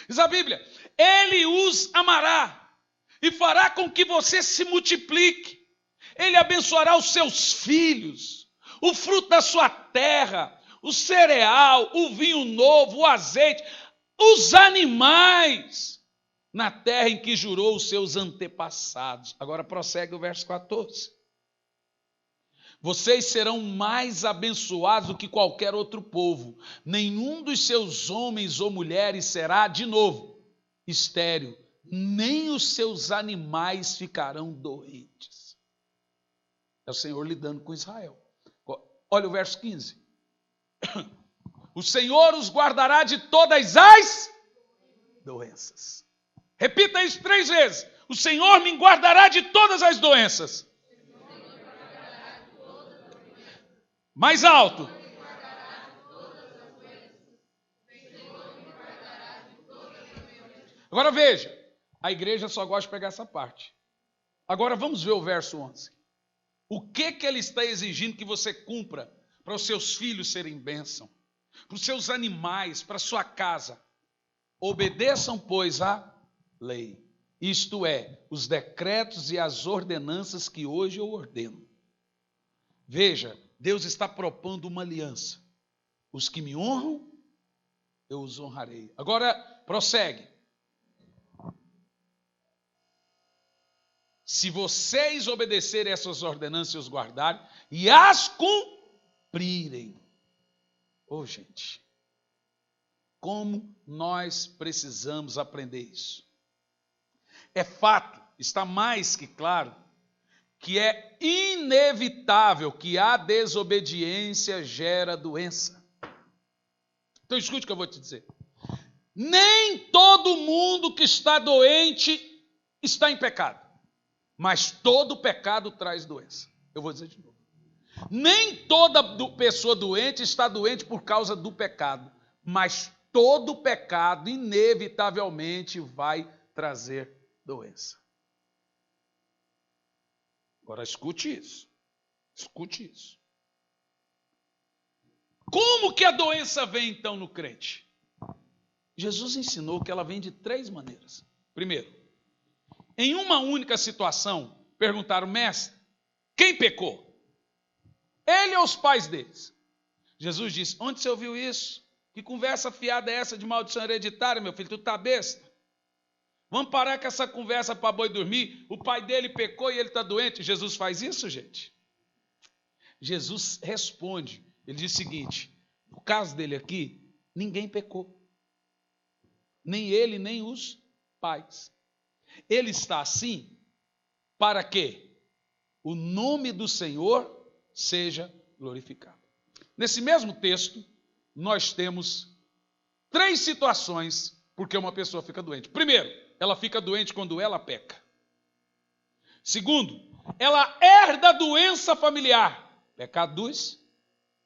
Diz a Bíblia, Ele os amará e fará com que você se multiplique. Ele abençoará os seus filhos, o fruto da sua terra, o cereal, o vinho novo, o azeite, os animais, na terra em que jurou os seus antepassados. Agora prossegue o verso 14. Vocês serão mais abençoados do que qualquer outro povo. Nenhum dos seus homens ou mulheres será, de novo, estéril. Nem os seus animais ficarão doentes. É o Senhor lidando com Israel. Olha o verso 15. O Senhor os guardará de todas as doenças. Repita isso 3 vezes. O Senhor me guardará de todas as doenças. Mais alto. Agora veja, a igreja só gosta de pegar essa parte. Agora vamos ver o verso 11. O que ele está exigindo que você cumpra para os seus filhos serem bênção, para os seus animais, para a sua casa? Obedeçam, pois, a lei, isto é, os decretos e as ordenanças que hoje eu ordeno. Veja, Deus está propondo uma aliança. Os que me honram, eu os honrarei. Agora, prossegue. Se vocês obedecerem essas ordenanças e os guardarem, e as cumprirem. Ô, gente, como nós precisamos aprender isso? É fato, está mais que claro, que é inevitável que a desobediência gera doença. Então escute o que eu vou te dizer. Nem todo mundo que está doente está em pecado, mas todo pecado traz doença. Eu vou dizer de novo. Nem toda pessoa doente está doente por causa do pecado, mas todo pecado inevitavelmente vai trazer doença. Agora escute isso. Escute isso. Como que a doença vem então no crente? Jesus ensinou que ela vem de 3 maneiras. Primeiro, em uma única situação, perguntaram, mestre, quem pecou? Ele ou os pais deles? Jesus disse, onde você ouviu isso? Que conversa fiada é essa de maldição hereditária, meu filho? Tu tá besta? Vamos parar com essa conversa para boi dormir? O pai dele pecou e ele está doente. Jesus faz isso, gente? Jesus responde. Ele diz o seguinte, no caso dele aqui, ninguém pecou. Nem ele, nem os pais. Ele está assim para que o nome do Senhor seja glorificado. Nesse mesmo texto, nós temos 3 situações porque uma pessoa fica doente. Primeiro, ela fica doente quando ela peca. Segundo, ela herda a doença familiar. Pecado dos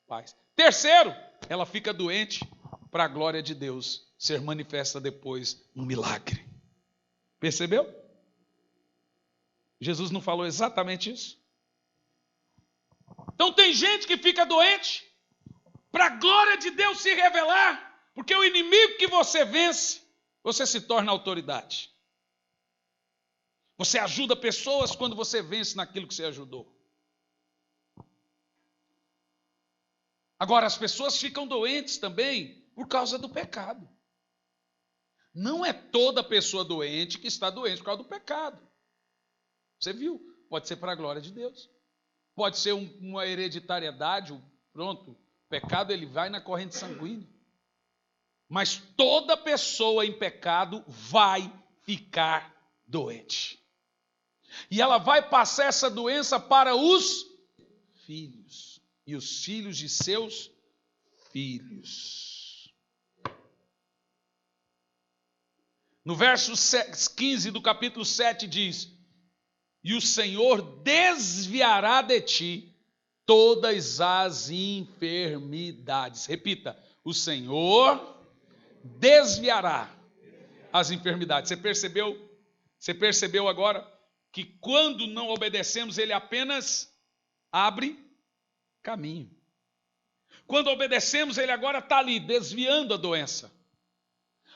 pais. Terceiro, ela fica doente para a glória de Deus ser manifesta depois no milagre. Percebeu? Jesus não falou exatamente isso? Então tem gente que fica doente para a glória de Deus se revelar, porque o inimigo que você vence, você se torna autoridade. Você ajuda pessoas quando você vence naquilo que você ajudou. Agora, as pessoas ficam doentes também por causa do pecado. Não é toda pessoa doente que está doente por causa do pecado. Você viu? Pode ser para a glória de Deus. Pode ser uma hereditariedade, pronto. O pecado ele vai na corrente sanguínea. Mas toda pessoa em pecado vai ficar doente. E ela vai passar essa doença para os filhos. E os filhos de seus filhos. No verso 15 do capítulo 7 diz: e o Senhor desviará de ti todas as enfermidades. Repita, o Senhor desviará as enfermidades. Você percebeu agora que quando não obedecemos, ele apenas abre caminho. Quando obedecemos, ele agora está ali, desviando a doença.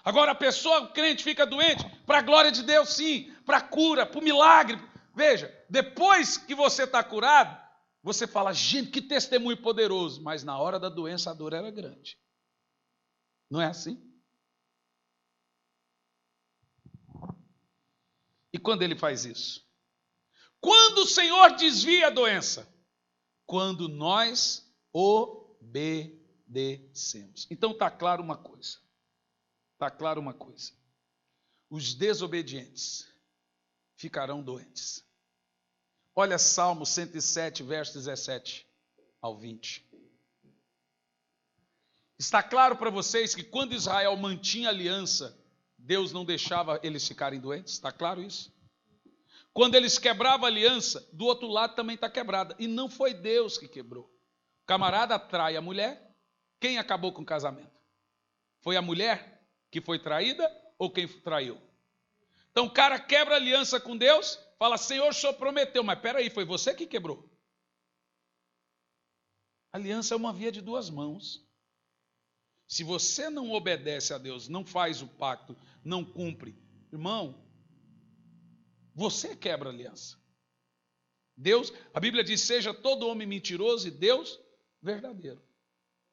Agora a pessoa, o crente, fica doente, para a glória de Deus sim, para a cura, para o milagre. Veja, depois que você está curado, Você fala, gente, que testemunho poderoso. Mas na hora da doença, a dor era grande. Não é assim? E quando ele faz isso? Quando o Senhor desvia a doença? Quando nós obedecemos. Então está claro uma coisa. Está claro uma coisa. Os desobedientes ficarão doentes. Olha Salmo 107, verso 17 ao 20. Está claro para vocês que quando Israel mantinha aliança, Deus não deixava eles ficarem doentes? Está claro isso? Quando eles quebravam a aliança, do outro lado também está quebrada. E não foi Deus que quebrou. O camarada trai a mulher. Quem acabou com o casamento? Foi a mulher que foi traída ou quem traiu? Então o cara quebra a aliança com Deus, fala, Senhor, o Senhor prometeu, mas peraí, foi você que quebrou. A aliança é uma via de duas mãos. Se você não obedece a Deus, não faz o pacto, não cumpre, irmão, você quebra a aliança. Deus, a Bíblia diz, seja todo homem mentiroso e Deus verdadeiro.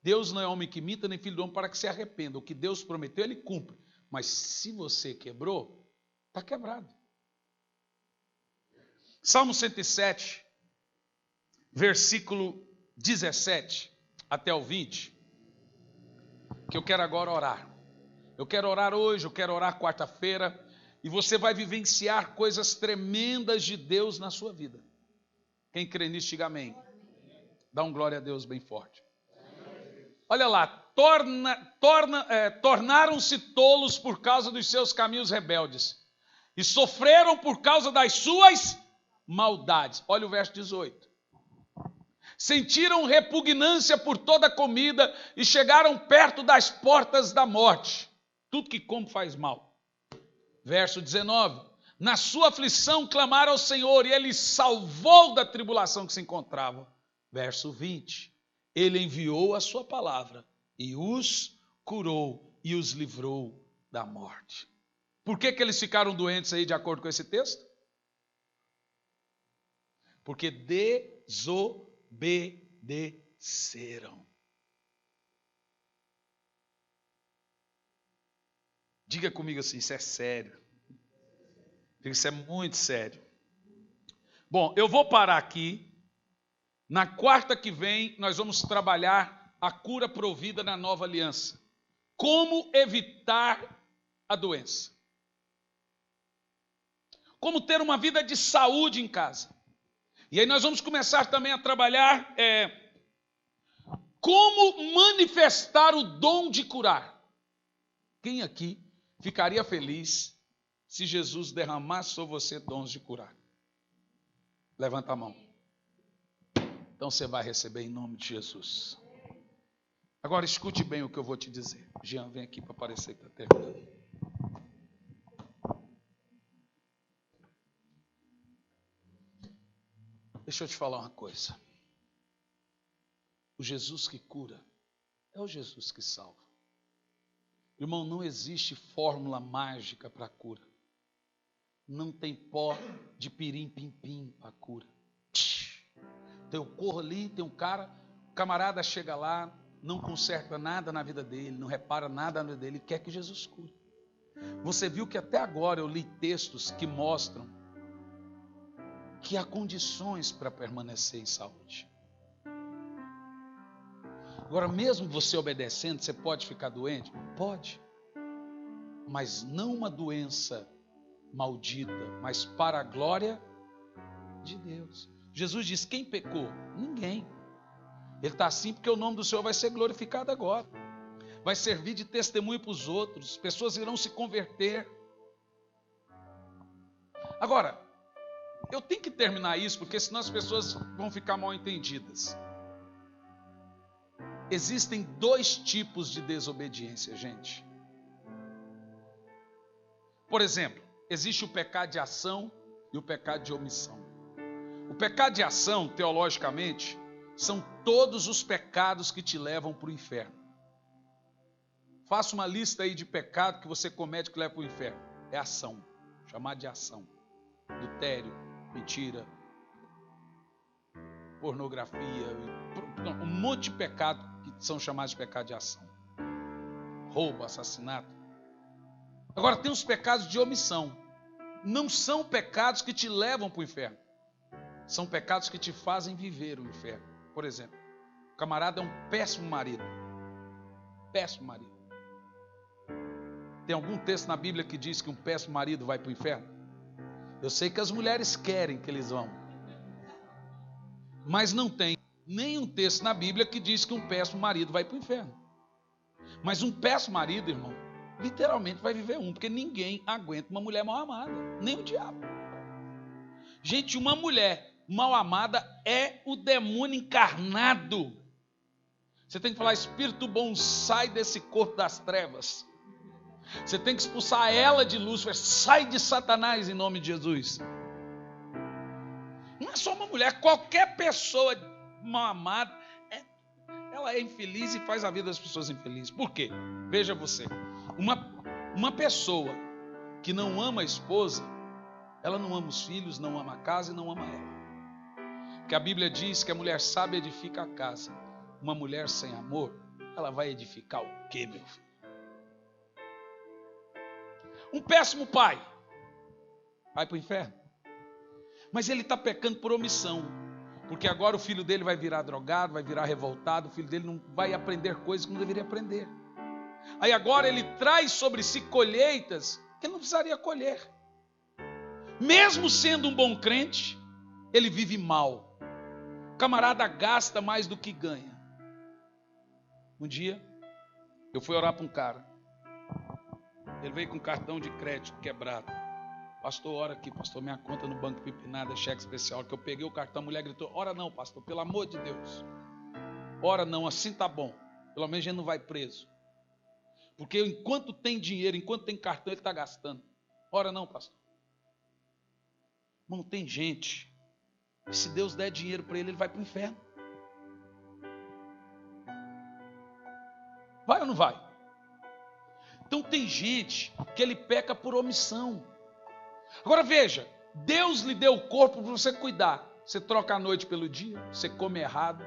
Deus não é homem que minta, nem filho do homem para que se arrependa. O que Deus prometeu, ele cumpre. Mas se você quebrou, está quebrado. Salmo 107, versículo 17 até o 20, que eu quero agora orar. Eu quero orar hoje, eu quero orar quarta-feira, e você vai vivenciar coisas tremendas de Deus na sua vida. Quem crê nisso, diga amém. Dá um glória a Deus bem forte. Olha lá, tornaram-se tolos por causa dos seus caminhos rebeldes e sofreram por causa das suas maldades. Olha o verso 18. Sentiram repugnância por toda a comida e chegaram perto das portas da morte. Tudo que come faz mal. Verso 19. Na sua aflição clamaram ao Senhor e ele salvou da tribulação que se encontrava. Verso 20. Ele enviou a sua palavra e os curou e os livrou da morte. Por que eles ficaram doentes aí de acordo com esse texto? Porque desobedeceram. Diga comigo assim, isso é sério. Isso é muito sério. Bom, eu vou parar aqui. Na quarta que vem, nós vamos trabalhar a cura provida na nova aliança. Como evitar a doença. Como ter uma vida de saúde em casa. E aí nós vamos começar também a trabalhar como manifestar o dom de curar. Quem aqui ficaria feliz se Jesus derramasse sobre você dons de curar? Levanta a mão. Então você vai receber em nome de Jesus. Agora escute bem o que eu vou te dizer. Jean, vem aqui para aparecer que está terminando. Deixa eu te falar uma coisa. O Jesus que cura é o Jesus que salva. Irmão, não existe fórmula mágica para a cura. Não tem pó de pirim-pim-pim para a cura. Então eu corro ali, tem um cara, o camarada chega lá, não conserta nada na vida dele, não repara nada na vida dele, quer que Jesus cure. Você viu que até agora eu li textos que mostram que há condições para permanecer em saúde. Agora, mesmo você obedecendo, você pode ficar doente? Pode. Mas não uma doença maldita, mas para a glória de Deus. Jesus diz, quem pecou? Ninguém. Ele está assim porque o nome do Senhor vai ser glorificado agora. Vai servir de testemunho para os outros. Pessoas irão se converter. Agora, eu tenho que terminar isso, porque senão as pessoas vão ficar mal entendidas. Existem dois tipos de desobediência, gente. Por exemplo, existe o pecado de ação e o pecado de omissão. O pecado de ação, teologicamente, são todos os pecados que te levam para o inferno. Faça uma lista aí de pecado que você comete que leva para o inferno. É ação, chamado de ação. Adultério, mentira. pornografia, um monte de pecado que são chamados de pecado de ação. Roubo, assassinato. Agora tem os pecados de omissão. Não são pecados que te levam para o inferno. São pecados que te fazem viver o inferno. Por exemplo, o camarada é um péssimo marido. Péssimo marido. Tem algum texto na Bíblia que diz que um péssimo marido vai para o inferno? Eu sei que as mulheres querem que eles vão. Mas não tem nenhum texto na Bíblia que diz que um péssimo marido vai para o inferno. Mas um péssimo marido, irmão, literalmente vai viver porque ninguém aguenta uma mulher mal amada, nem o diabo. Gente, uma mulher mal amada é o demônio encarnado. Você tem que falar: espírito bom, sai desse corpo das trevas. Você tem que expulsar ela de Lúcifer, sai de Satanás em nome de Jesus. Não é só uma mulher, qualquer pessoa mal amada, ela é infeliz e faz a vida das pessoas infelizes. Por quê? Veja você, uma pessoa que não ama a esposa, ela não ama os filhos, não ama a casa e não ama ela. Porque a Bíblia diz que a mulher sábia edifica a casa. Uma mulher sem amor, ela vai edificar o quê, meu filho? Um péssimo pai vai para o inferno. Mas ele está pecando por omissão. Porque agora o filho dele vai virar drogado, vai virar revoltado. O filho dele não vai aprender coisas que não deveria aprender. Aí agora ele traz sobre si colheitas que ele não precisaria colher. Mesmo sendo um bom crente, ele vive mal. O camarada gasta mais do que ganha. Um dia, eu fui orar para um cara. Ele veio com cartão de crédito quebrado. Pastor, ora aqui, pastor, minha conta no banco pipinada, cheque especial. Que eu peguei o cartão, a mulher gritou: ora não, pastor, pelo amor de Deus. Ora não, assim tá bom. Pelo menos a gente não vai preso. Porque enquanto tem dinheiro, enquanto tem cartão, ele está gastando. Ora não, pastor. Irmão, tem gente que se Deus der dinheiro para ele, ele vai para o inferno. Vai ou não vai? Então tem gente que ele peca por omissão. Agora veja, Deus lhe deu o corpo para você cuidar. Você troca a noite pelo dia, você come errado,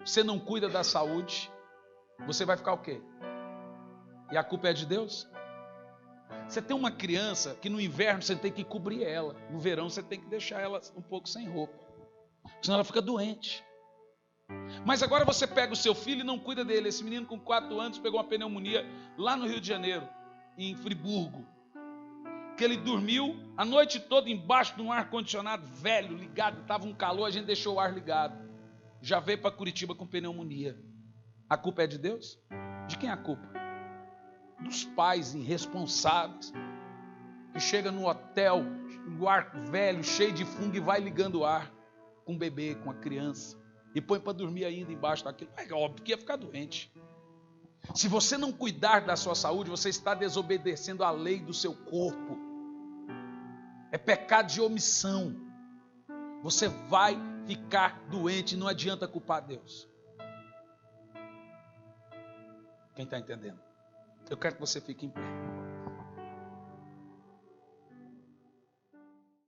você não cuida da saúde, você vai ficar o quê? E a culpa é de Deus? Você tem uma criança que no inverno você tem que cobrir ela, no verão você tem que deixar ela um pouco sem roupa, senão ela fica doente. Mas agora você pega o seu filho e não cuida dele. Esse menino com 4 anos pegou uma pneumonia lá no Rio de Janeiro, em Friburgo. Que ele dormiu a noite toda embaixo de um ar-condicionado velho, ligado, estava um calor, a gente deixou o ar ligado. Já veio para Curitiba com pneumonia. A culpa é de Deus? De quem é a culpa? Dos pais irresponsáveis, que chega no hotel, o ar velho, cheio de fungo e vai ligando o ar com o bebê, com a criança. E põe para dormir ainda embaixo daquilo. É óbvio que ia ficar doente. Se você não cuidar da sua saúde, você está desobedecendo a lei do seu corpo. É pecado de omissão. Você vai ficar doente, não adianta culpar Deus. Quem está entendendo? Eu quero que você fique em pé.